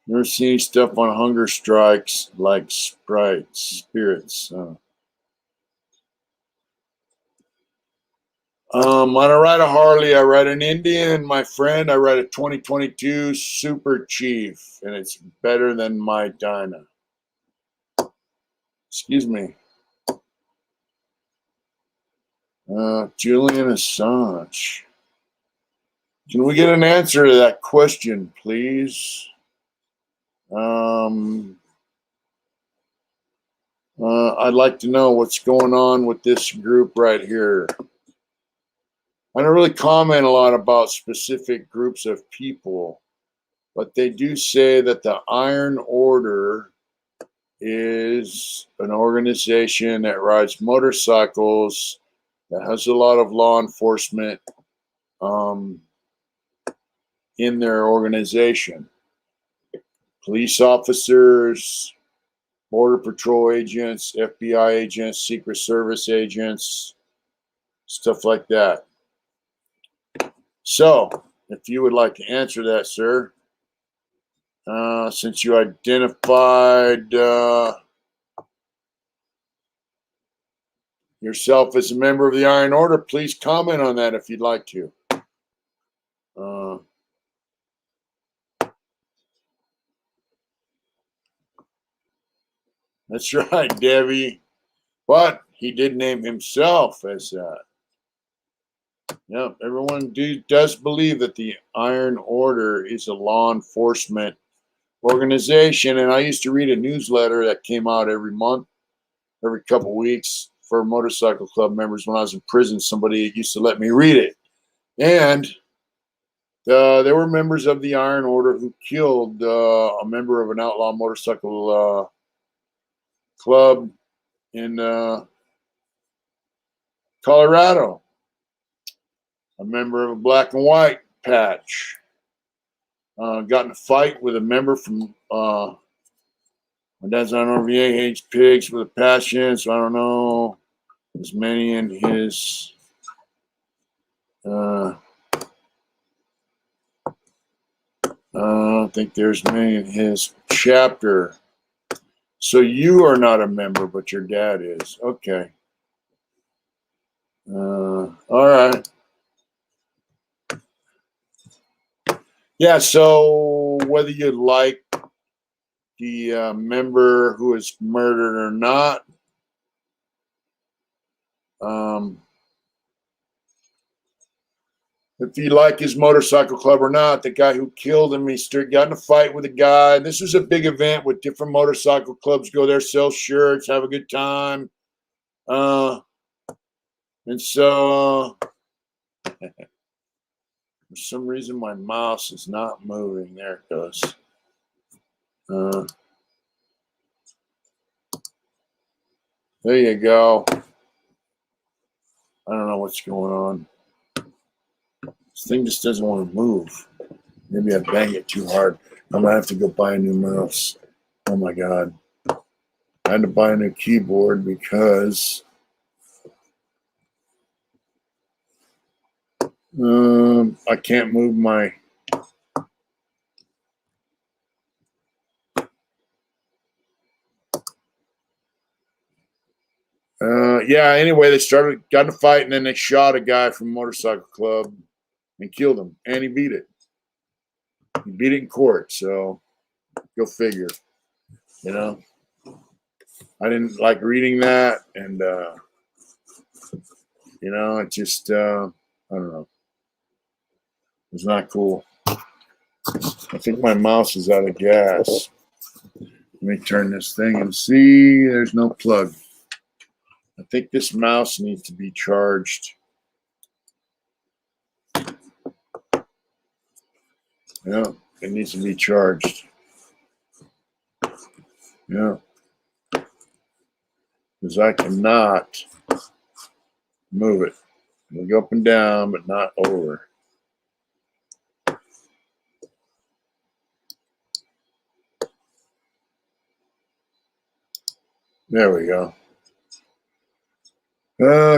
Never seen stuff on hunger strikes like spirits. I don't ride a Harley. I ride an Indian, my friend. I ride a 2022 Super Chief, and it's better than my Dyna. Excuse me. Julian Assange. Can we get an answer to that question, please? I'd like to know what's going on with this group right here. I don't really comment a lot about specific groups of people, but they do say that the Iron Order is an organization that rides motorcycles, that has a lot of law enforcement in their organization. Police officers, Border Patrol agents, FBI agents, Secret Service agents, stuff like that. So, if you would like to answer that, sir, since you identified yourself as a member of the Iron Order, please comment on that if you'd like to. That's right, Debbie. But he did name himself as that. Yep, everyone does believe that the Iron Order is a law enforcement organization, and I used to read a newsletter that came out every month, every couple weeks for motorcycle club members. When I was in prison, somebody used to let me read it, and there were members of the Iron Order who killed a member of an outlaw motorcycle club in Colorado, a member of a black and white patch. Got in a fight with a member from my dad's on RVA, hates pigs with a passion, so I don't know as many in his I don't think there's many in his chapter. So you are not a member, but your dad is. Okay. All right. Yeah, so whether you like the member who is murdered or not, if you like his motorcycle club or not, the guy who killed him, got in a fight with a guy. This was a big event with different motorcycle clubs. Go there, sell shirts, have a good time. And so for some reason, my mouse is not moving. There it goes. There you go. I don't know what's going on. This thing just doesn't want to move. Maybe I bang it too hard. I'm gonna have to go buy a new mouse. Oh my god. I had to buy a new keyboard because I can't move my yeah, anyway, got in a fight, and then they shot a guy from a motorcycle club and killed him, and he beat it. He beat it in court, so go figure. You know, I didn't like reading that, and you know, it just I don't know. It's not cool. I think my mouse is out of gas. Let me turn this thing and see. There's no plug. I think this mouse needs to be charged. Yeah, it needs to be charged. Yeah. Because I cannot move it. It'll go up and down, but not over. There we go.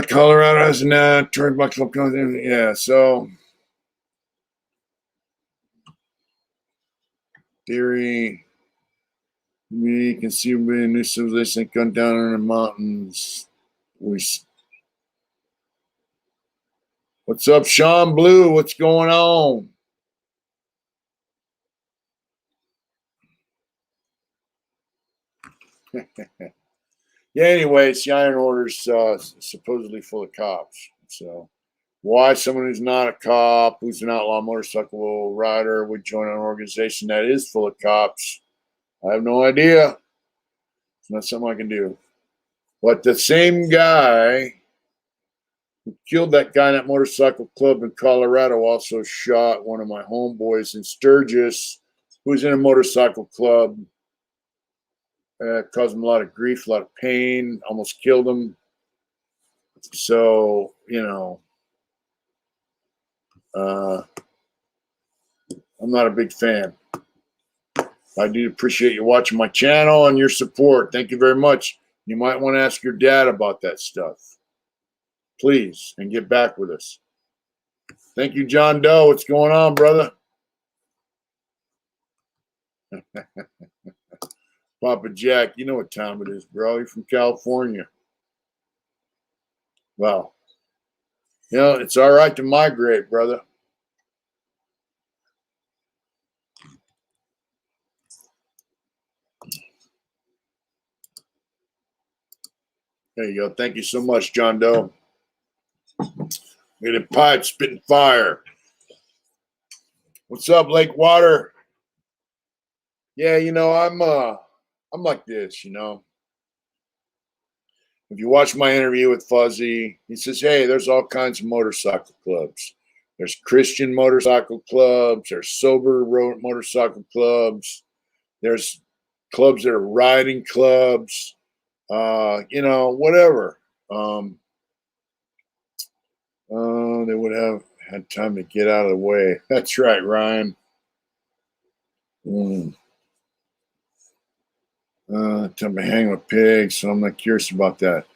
Colorado has a turnbuckle comes in. Yeah, so theory, we can see a new civilization gun down in the mountains. What's up, Sean Blue? What's going on? Yeah, anyway, it's the Iron Order's supposedly full of cops. So why someone who's not a cop, who's an outlaw motorcycle rider, would join an organization that is full of cops, I have no idea. It's not something I can do. But the same guy who killed that guy in that motorcycle club in Colorado also shot one of my homeboys in Sturgis, who's in a motorcycle club. Caused him a lot of grief, a lot of pain, almost killed him. So, you know, I'm not a big fan. I do appreciate you watching my channel and your support. Thank you very much. You might want to ask your dad about that stuff. Please, and get back with us. Thank you, John Doe. What's going on, brother? Papa Jack, you know what time it is, bro. You're from California. Well, you know, it's all right to migrate, brother. There you go. Thank you so much, John Doe. Look at the pipe spitting fire. What's up, Lake Water? Yeah, I'm like this, If you watch my interview with Fuzzy, he says, hey, there's all kinds of motorcycle clubs. There's Christian motorcycle clubs. There's sober motorcycle clubs. There's clubs that are riding clubs, whatever. They would have had time to get out of the way. That's right, Ryan. Time to hang with pigs, so I'm not curious about that.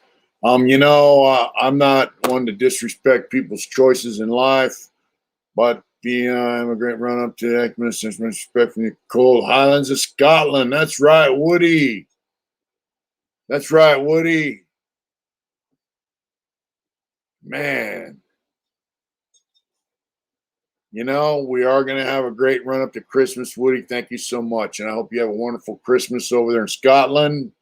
I'm not one to disrespect people's choices in life, but I'm a great run up to Ekman, much respect from the cold Highlands of Scotland. That's right, Woody. That's right, Woody. Man. We are going to have a great run up to Christmas, Woody. Thank you so much. And I hope you have a wonderful Christmas over there in Scotland.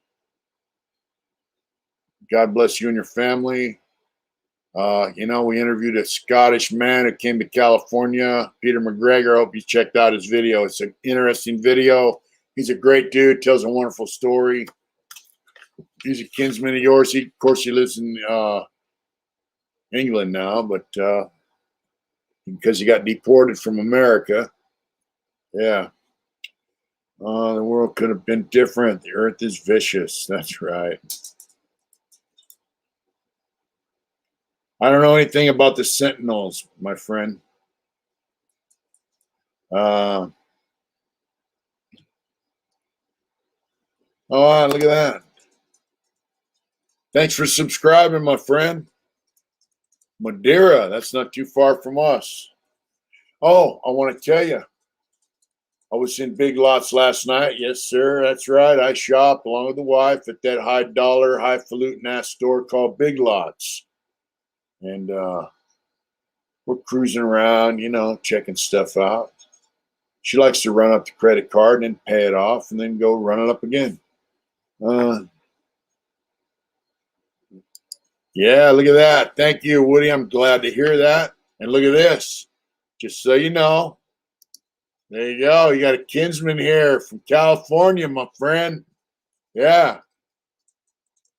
God bless you and your family. We interviewed a Scottish man who came to California, Peter McGregor. I hope you checked out his video. It's an interesting video. He's a great dude, tells a wonderful story. He's a kinsman of yours. Of course, he lives in England now, but because he got deported from America. Yeah. The world could have been different. The earth is vicious. That's right. I don't know anything about the Sentinels, my friend. Oh, look at that. Thanks for subscribing, my friend. Madeira, that's not too far from us. Oh, I want to tell you, I was in Big Lots last night. Yes, sir. That's right. I shop along with the wife at that high dollar, highfalutin ass store called Big Lots. And we're cruising around, checking stuff out. She likes to run up the credit card and then pay it off and then go run it up again. Yeah, look at that. Thank you, Woody. I'm glad to hear that. And look at this. Just so you know, there you go. You got a kinsman here from California, my friend. Yeah.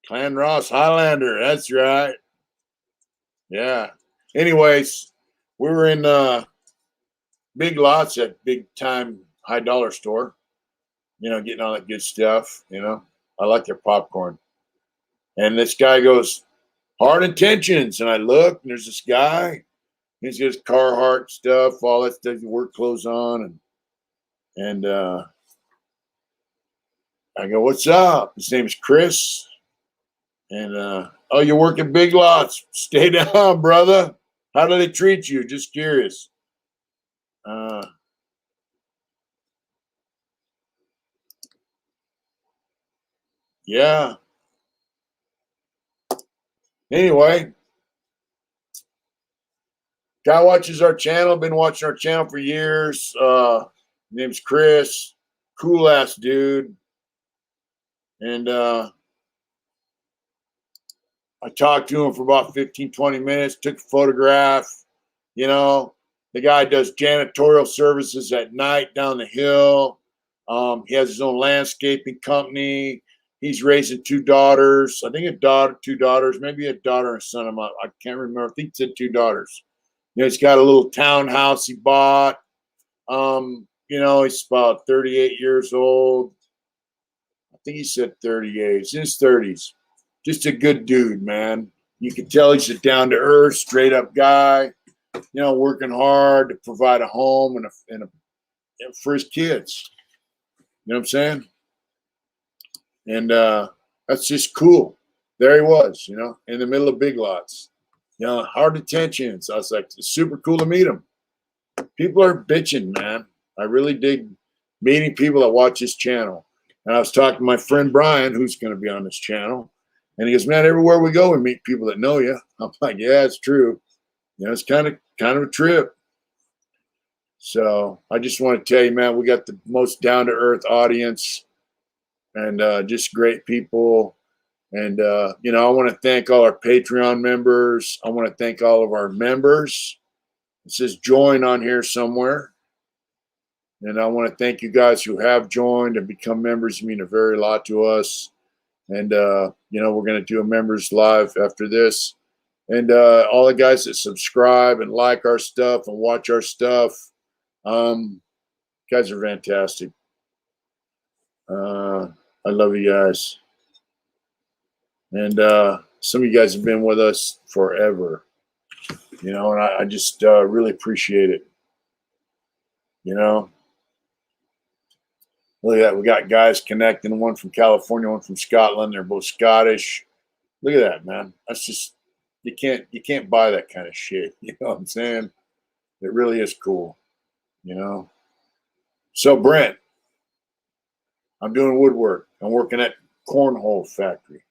Clan Ross Highlander. That's right. Yeah. Anyways, we were in Big Lots at big time high dollar store, getting all that good stuff. I like their popcorn. And this guy goes, hard intentions. And I look, and there's this guy. He's got his Carhartt stuff, all that stuff, work clothes on. And I go, what's up? His name is Chris. And, oh, you work at Big Lots. Stay down, brother. How do they treat you? Just curious. Yeah. Anyway, guy watches our channel. Been watching our channel for years. Name's Chris. Cool ass dude. And I talked to him for about 15, 20 minutes, took a photograph. The guy does janitorial services at night down the hill. He has his own landscaping company. He's raising two daughters. I think two daughters, maybe a daughter and a son. I can't remember. I think he said two daughters. He's got a little townhouse he bought. He's about 38 years old. I think he said 38. He's in his 30s. Just a good dude, man. You can tell he's a down-to-earth, straight-up guy, working hard to provide a home and for his kids. You know what I'm saying? And that's just cool. There he was, in the middle of Big Lots. Hard intentions. I was like, it's super cool to meet him. People are bitching, man. I really dig meeting people that watch this channel. And I was talking to my friend Brian, who's going to be on this channel. And he goes, man, everywhere we go, we meet people that know you. I'm like, yeah, it's true. It's kind of a trip. So I just want to tell you, man, we got the most down-to-earth audience and just great people. And, you know, I want to thank all our Patreon members. I want to thank all of our members. It says join on here somewhere. And I want to thank you guys who have joined and become members. You mean a very lot to us. And, you know, we're going to do a members live after this. And all the guys that subscribe and like our stuff and watch our stuff, guys are fantastic. I love you guys. And some of you guys have been with us forever, you know, and I just really appreciate it. You know, look at that. We got guys connecting, one from California, one from Scotland. They're both Scottish. Look at that, man. That's just, you can't buy that kind of shit. You know what I'm saying? It really is cool, you know. So Brent, I'm doing woodwork. I'm working at Cornhole Factory.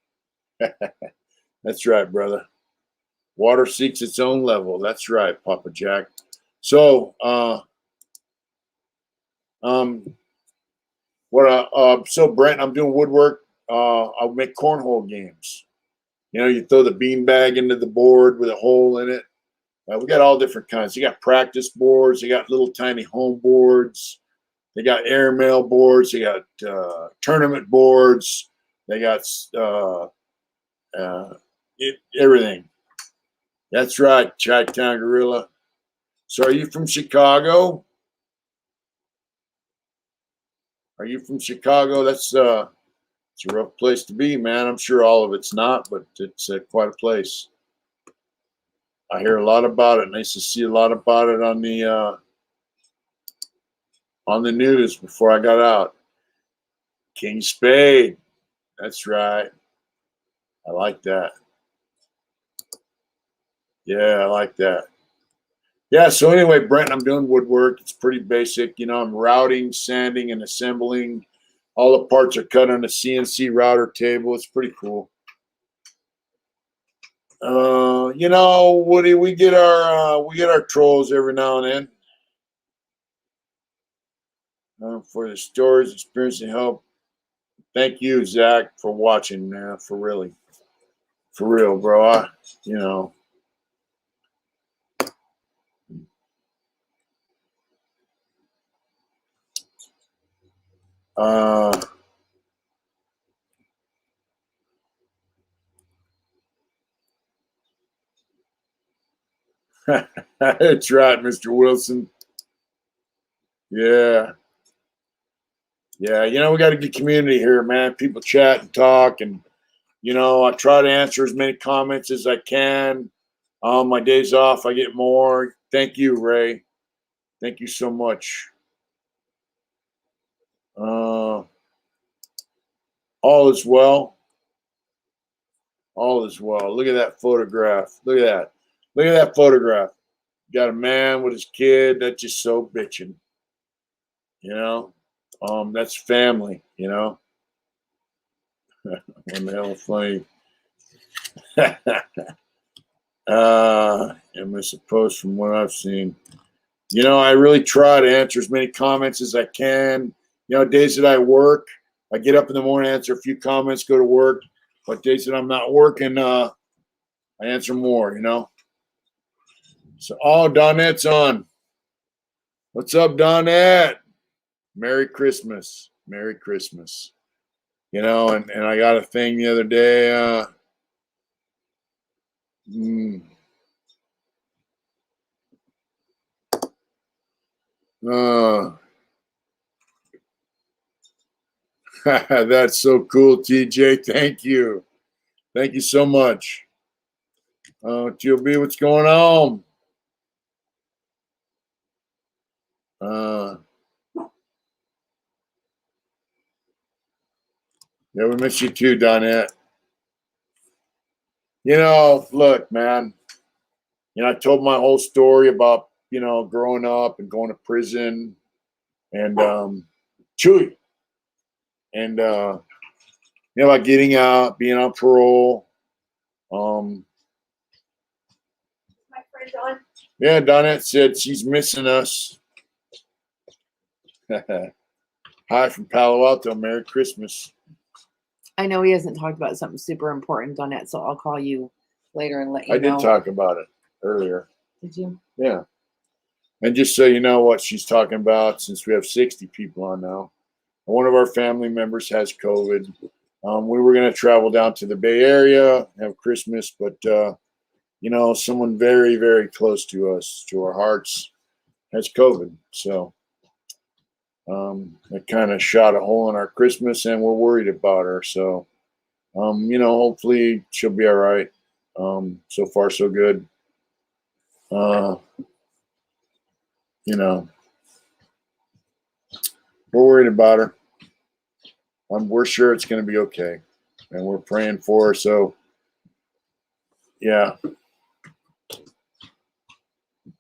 That's right, brother. Water seeks its own level. That's right, Papa Jack. So, so Brent, I'm doing woodwork. I'll make cornhole games. You know, you throw the bean bag into the board with a hole in it. We got all different kinds. You got practice boards. You got little tiny home boards. They got airmail boards. They got tournament boards. They got everything. That's right, Chi-Town Gorilla. So are you from Chicago? Are you from Chicago? That's it's a rough place to be, man. I'm sure all of it's not, but it's quite a place. I hear a lot about it. Nice to see a lot about it on the news before I got out. King Spade. That's right. I like that. Yeah, I like that. Yeah, so anyway, Brent, I'm doing woodwork. It's pretty basic. You know, I'm routing, sanding, and assembling. All the parts are cut on a CNC router table. It's pretty cool. You know, Woody, we get our trolls every now and then. For the stories, experience, and help. Thank you, Zach, for watching, man. For real, bro. You know. That's right, Mr. Wilson. Yeah. Yeah, you know, we got a good community here, man. People chat and talk, and, you know, I try to answer as many comments as I can. On my days off, I get more. Thank you, Ray. Thank you so much. All is well. All is well. Look at that photograph. Look at that. Look at that photograph. Got a man with his kid. That's just so bitching. You know? That's family, you know? What the hell funny. Am I supposed from what I've seen? You know, I really try to answer as many comments as I can. You know, days that I work, I get up in the morning, answer a few comments, go to work. But days that I'm not working, I answer more, you know. So, oh, Donette's on. What's up, Donette? Merry Christmas. Merry Christmas. You know, and I got a thing the other day. That's so cool, TJ. Thank you. Thank you so much. TLB, what's going on? Yeah, we miss you too, Donette. You know, look, man. You know, I told my whole story about, you know, growing up and going to prison and Chewy. And you know, about getting out, being on parole. My friend Dawn. Yeah, Donette said she's missing us. Hi from Palo Alto. Merry Christmas. I know he hasn't talked about something super important on it, so I'll call you later and let you I know. did talk about it earlier. Did you? Yeah. And just so you know what she's talking about, since we have 60 people on now, one of our family members has COVID. We were going to travel down to the Bay Area, have Christmas, but, someone very, very close to us, to our hearts, has COVID. So it kind of shot a hole in our Christmas, and we're worried about her. So, hopefully she'll be all right. So far, so good. We're worried about her. We're sure it's going to be okay, and we're praying for her. So, yeah,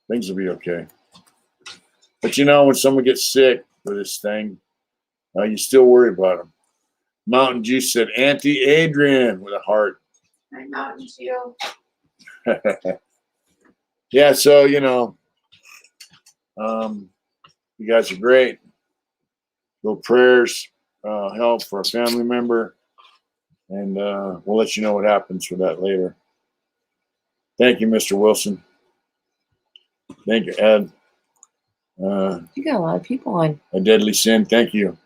things will be okay. But when someone gets sick with this thing, you still worry about them. Mountain Juice said, Auntie Adrian with a heart. Hi, Mountain Dew. Yeah, so, you guys are great. Little prayers, help for a family member. And we'll let you know what happens with that later. Thank you, Mr. Wilson. Thank you, Ed. You got a lot of people on. A Deadly Sin. Thank you.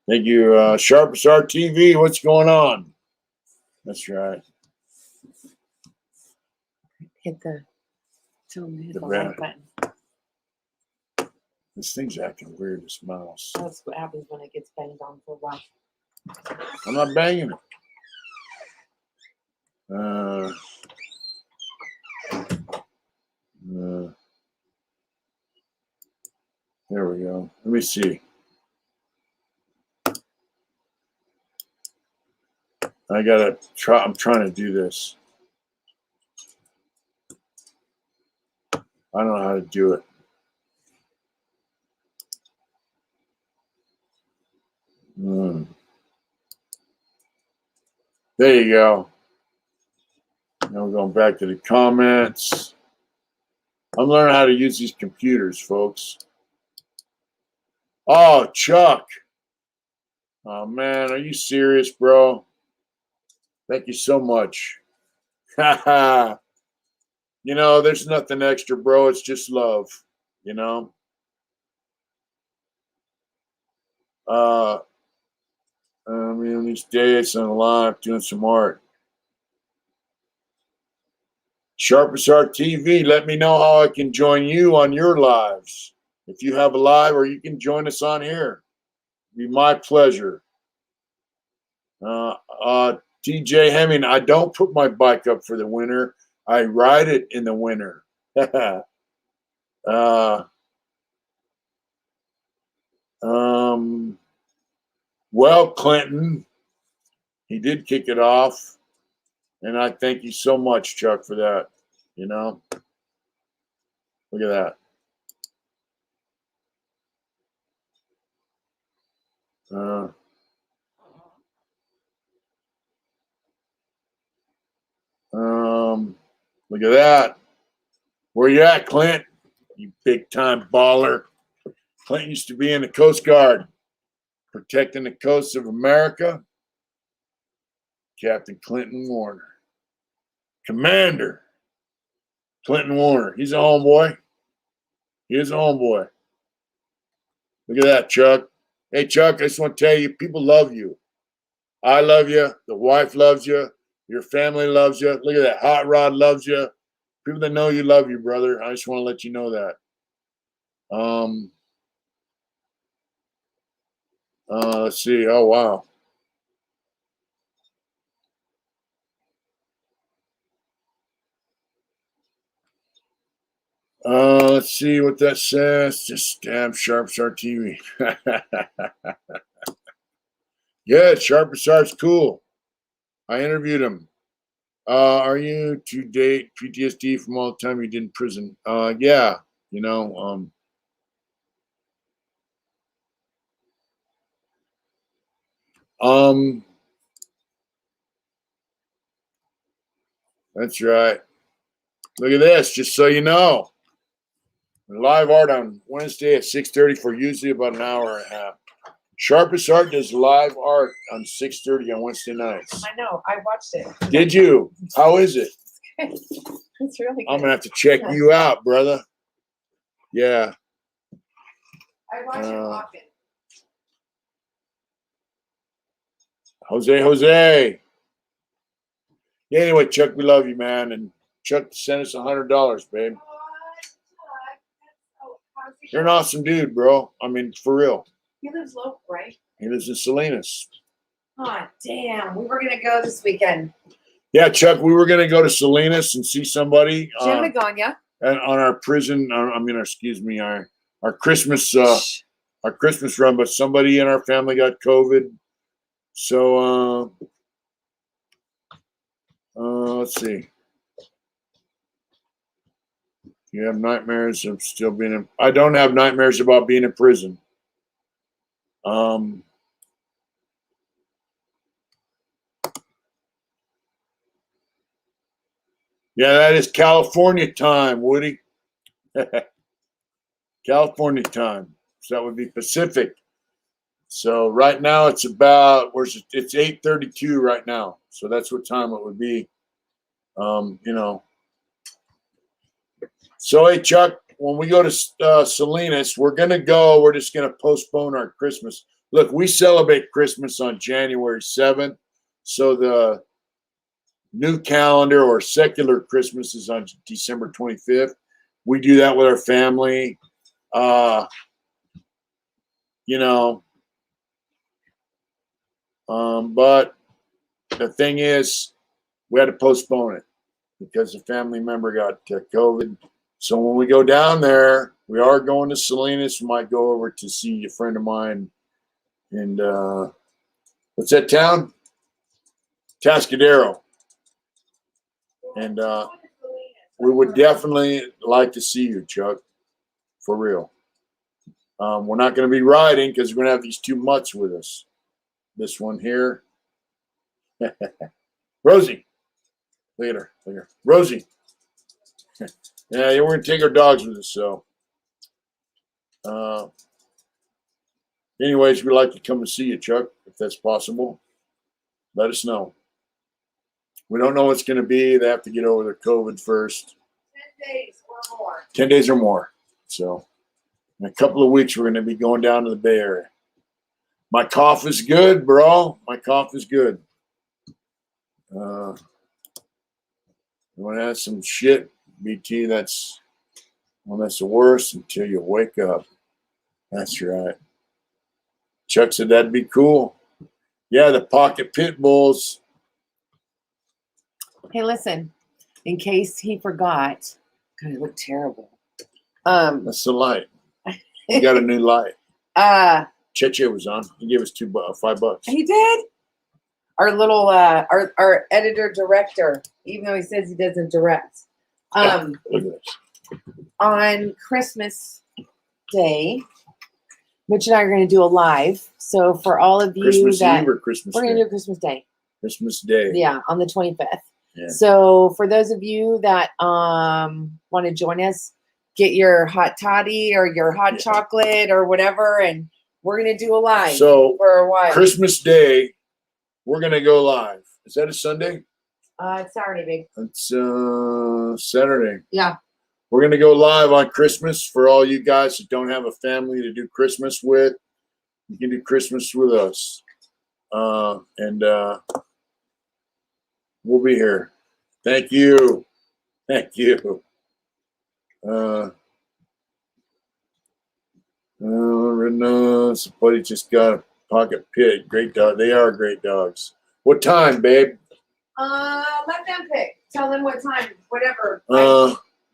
Thank you, Sharp Star TV. What's going on? That's right. Hit the like button. This thing's acting weird, this mouse. That's what happens when it gets banged on for a while. I'm not banging it. There we go. Let me see. I'm trying to do this. I don't know how to do it. There you go. Now we're going back to the comments. I'm learning how to use these computers, folks. Oh, Chuck. Oh, man, are you serious, bro? Thank you so much. There's nothing extra, bro. It's just love, on these days on live doing some art. Sharpest Art TV, let me know how I can join you on your lives. If you have a live or you can join us on here. It'd be my pleasure. TJ Hemming, I don't put my bike up for the winter. I ride it in the winter. Well, Clinton, he did kick it off. And I thank you so much, Chuck, for that. Look at that. Look at that. Where you at, Clint? You big time baller. Clint used to be in the Coast Guard, protecting the coasts of America. Captain Clinton Warner. Commander Clinton Warner. He's a homeboy. He is a homeboy. Look at that, Chuck. Hey, Chuck, I just want to tell you, people love you. I love you. The wife loves you. Your family loves you. Look at that. Hot Rod loves you. People that know you love you, brother. I just want to let you know that. Let's see. Oh, wow. Let's see what that says. Just stab Sharp Star TV. Yeah, Sharp Star's cool. I interviewed him. Are you to date PTSD from all the time you did in prison? Yeah, that's right. Look at this, just so you know. Live art on Wednesday at 6:30 for usually about an hour and a half. Sharpest Art does live art on 6:30 on Wednesday nights. I know. I watched it. Did you? How is it? It's really good. I'm gonna have to check you out, brother. Yeah. I watch it often. Jose. Yeah, anyway, Chuck, we love you, man. And Chuck sent us $100, babe. You're an awesome dude, bro. I mean, for real. He lives local, right? He lives in Salinas. Oh, damn. We were going to go this weekend. Yeah, Chuck, we were going to go to Salinas and see somebody. Jim Magana. And on our our Christmas run, but somebody in our family got COVID. So, let's see. You have nightmares of still being in. I don't have nightmares about being in prison. Yeah, that is California time, Woody. California time. So that would be Pacific. So right now it's it's 8:32 right now. So that's what time it would be. So hey, Chuck, when we go to Salinas, we're gonna go. We're just gonna postpone our Christmas. Look, we celebrate Christmas on January 7th. So the new calendar or secular Christmas is on December 25th. We do that with our family. But the thing is, we had to postpone it because a family member got COVID. So when we go down there, we are going to Salinas. We might go over to see a friend of mine. And what's that town? Tascadero. And we would definitely like to see you, Chuck, for real. We're not going to be riding because we're going to have these two mutts with us. This one here. Rosie. Look at her. Rosie. Yeah, we're going to take our dogs with us. So, anyways, we'd like to come and see you, Chuck, if that's possible. Let us know. We don't know what's going to be. They have to get over their COVID first. 10 days or more. 10 days or more. So, in a couple of weeks, we're going to be going down to the Bay Area. My cough is good, bro. My cough is good. You want to have some shit, BT? That's the worst until you wake up. That's right. Chuck said that'd be cool. Yeah, the pocket pit bulls. Hey, listen, in case he forgot, God, it looked terrible. That's the light. You got a new light. Cheche was on. He gave us $5. He did. Our little our editor director, even though he says he doesn't direct. Look at this. On Christmas Day, Mitch and I are going to do a live. So for all of you Christmas that Eve or Christmas we're going Day? to do Christmas Day. Christmas Day. Yeah, on the 25th. Yeah. So for those of you that want to join us, get your hot toddy or your hot chocolate or whatever, and we're going to do a live for a while. Christmas Day, we're going to go live. Is that a Sunday? It's Saturday, babe. It's Saturday. Yeah. We're going to go live on Christmas for all you guys that don't have a family to do Christmas with. You can do Christmas with us. And we'll be here. Thank you. Thank you. Somebody just got a pocket pit. Great dog. They are great dogs. What time, babe? Let them pick. Tell them what time. Whatever.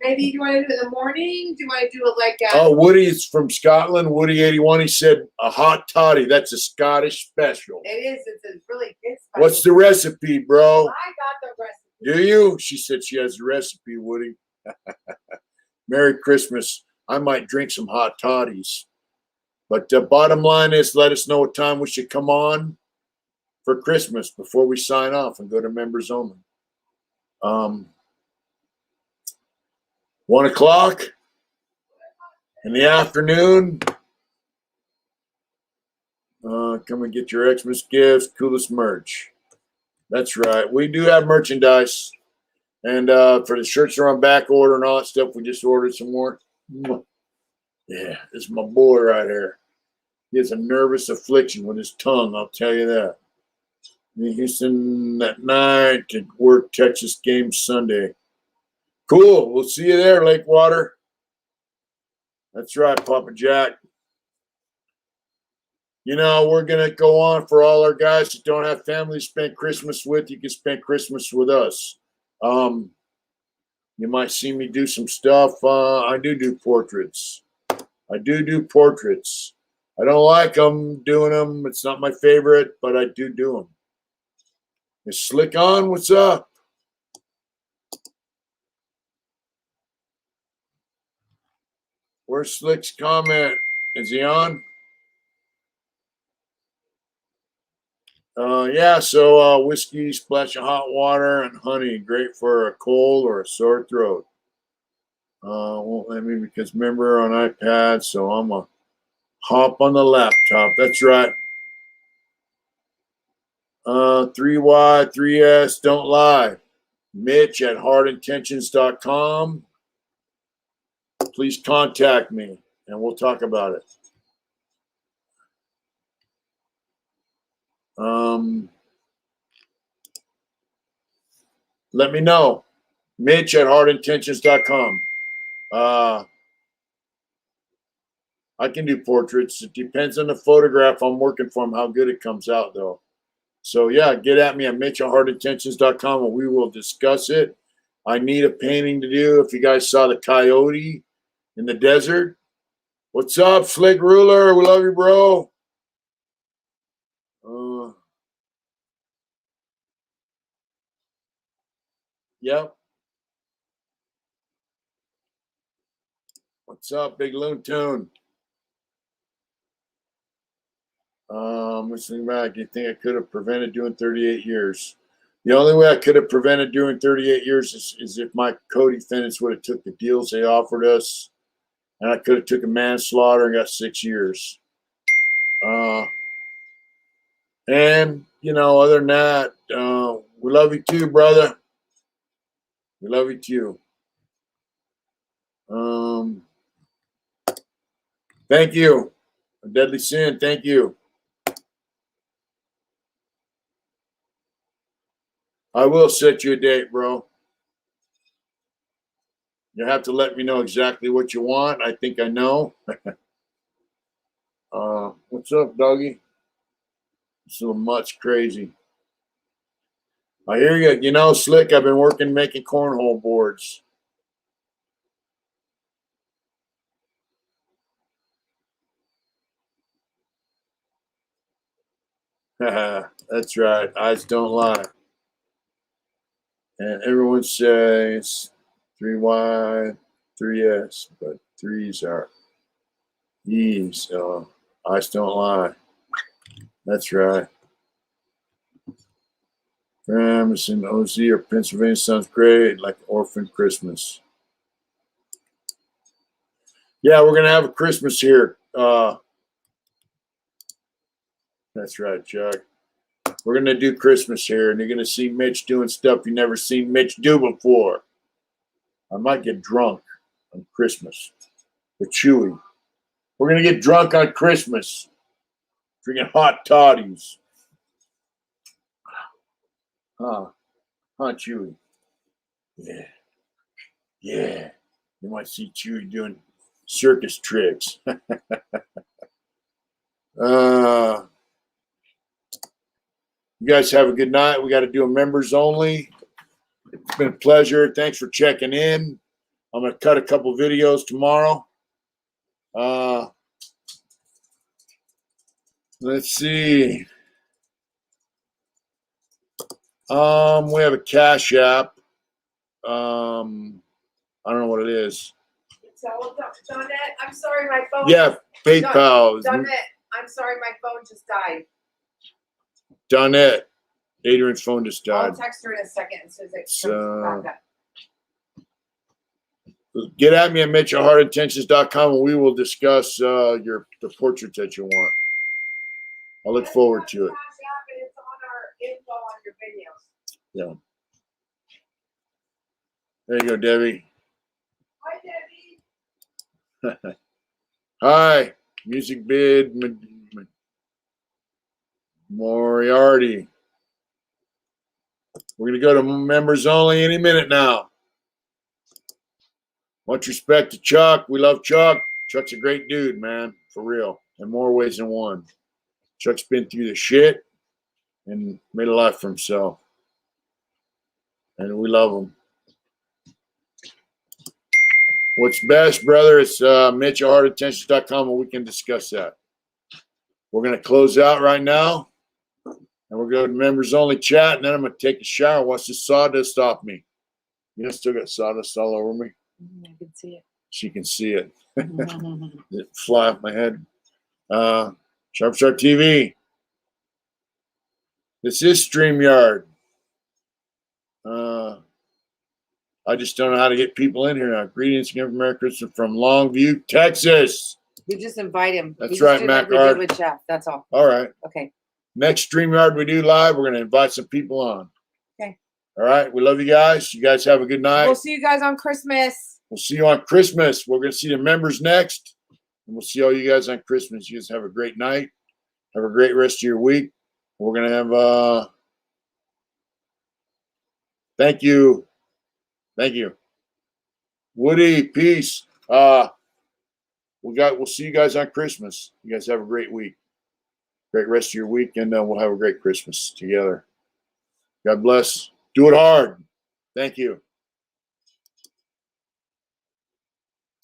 Maybe you want to do it in the morning? Do you want to do it like Woody's from Scotland. Woody 81. He said a hot toddy. That's a Scottish special. It is. It's a really good special. What's the recipe, bro? I got the recipe. Do you? She said she has the recipe, Woody. Merry Christmas. I might drink some hot toddies. But the bottom line is, let us know what time we should come on for Christmas before we sign off and go to members only. 1 o'clock in the afternoon. Come and get your Xmas gifts, coolest merch. That's right. We do have merchandise. And for the shirts that are on back order and all that stuff, we just ordered some more. Yeah, this is my boy right here. He has a nervous affliction with his tongue, I'll tell you that. In Houston that night to work Texas game Sunday. Cool. We'll see you there, Lakewater. That's right, Papa Jack. You know, we're going to go on for all our guys that don't have family to spend Christmas with. You can spend Christmas with us. You might see me do some stuff. I do portraits. I do portraits. I don't like them doing them. It's not my favorite, but I do them. Is Slick on? What's up? Where's Slick's comment? Is he on? Yeah, so whiskey, splash of hot water, and honey. Great for a cold or a sore throat. Won't let me because remember on iPad, so I'm going to hop on the laptop. That's right. 3Y, 3S, don't lie. Mitch at hardintentions.com. Please contact me, and we'll talk about it. Let me know. Mitch at hardintentions.com. I can do portraits. It depends on the photograph I'm working from, how good it comes out, though. So, yeah, get at me at Mitch at hardintentions.com, and we will discuss it. I need a painting to do. If you guys saw the coyote in the desert. What's up, Slick Ruler? We love you, bro. Yep. What's up, Big Loon Tune? Listening back, you think I could have prevented doing 38 years? The only way I could have prevented doing 38 years is if my co-defendants would have took the deals they offered us, and I could have took a manslaughter and got 6 years. And, you know, other than that, we love you too, brother. We love you too. Thank you. A Deadly Sin, thank you. I will set you a date, bro. You have to let me know exactly what you want. I think I know. What's up, doggy? So much crazy. I hear you. You know, Slick, I've been working making cornhole boards. That's right. Eyes don't lie. And everyone says 3Y, 3S, but threes are E's. Eyes don't lie. That's right. Grams in OZ or Pennsylvania sounds great, like Orphan Christmas. Yeah, we're going to have a Christmas here. That's right, Chuck. We're going to do Christmas here, and you're going to see Mitch doing stuff you never seen Mitch do before. I might get drunk on Christmas with Chewy. We're going to get drunk on Christmas, drinking hot toddies. Huh, Chewy? Yeah. Yeah. You might see Chewy doing circus tricks. You guys have a good night. We got to do a members only. It's been a pleasure. Thanks for checking in. I'm going to cut a couple videos tomorrow. Let's see. We have a Cash App. I don't know what it is. Tell Donette, I'm sorry, my phone. Yeah, PayPal. Donette, I'm sorry, my phone just died. Donette. Adrian's phone just died. I'll text her in a second as soon as it comes back up. Get at me at mitch@hardintentions.com and we will discuss the portraits that you want. I look forward to it. It's on our info on your videos. Yeah. There you go, Debbie. Hi, Debbie. Hi, music bid Moriarty. We're gonna go to members only any minute now. Much respect to Chuck. We love Chuck. Chuck's a great dude, man, for real, in more ways than one. Chuck's been through the shit and made a life for himself, and we love him. What's best, brother? It's Mitch at heartattentions.com, and we can discuss that. We're going to close out right now, and we're going to members only chat, and then I'm going to take a shower. Watch the sawdust off me. You know, still got sawdust all over me. I can see it. She can see it. It fly off my head. Sharp TV. This is StreamYard. I just don't know how to get people in here now. Greetings again from Merry Christmas from Longview, Texas. You just invite him. That's right, Matt we did with Jeff. That's all. All right. Okay. Next StreamYard we do live, we're going to invite some people on. Okay. All right. We love you guys. You guys have a good night. We'll see you guys on Christmas. We'll see you on Christmas. We're going to see the members next. And we'll see all you guys on Christmas. You guys have a great night. Have a great rest of your week. We're going to have thank you. Thank you. Woody, peace. We'll see you guys on Christmas. You guys have a great week. Great rest of your week, and we'll have a great Christmas together. God bless. Do it hard. Thank you.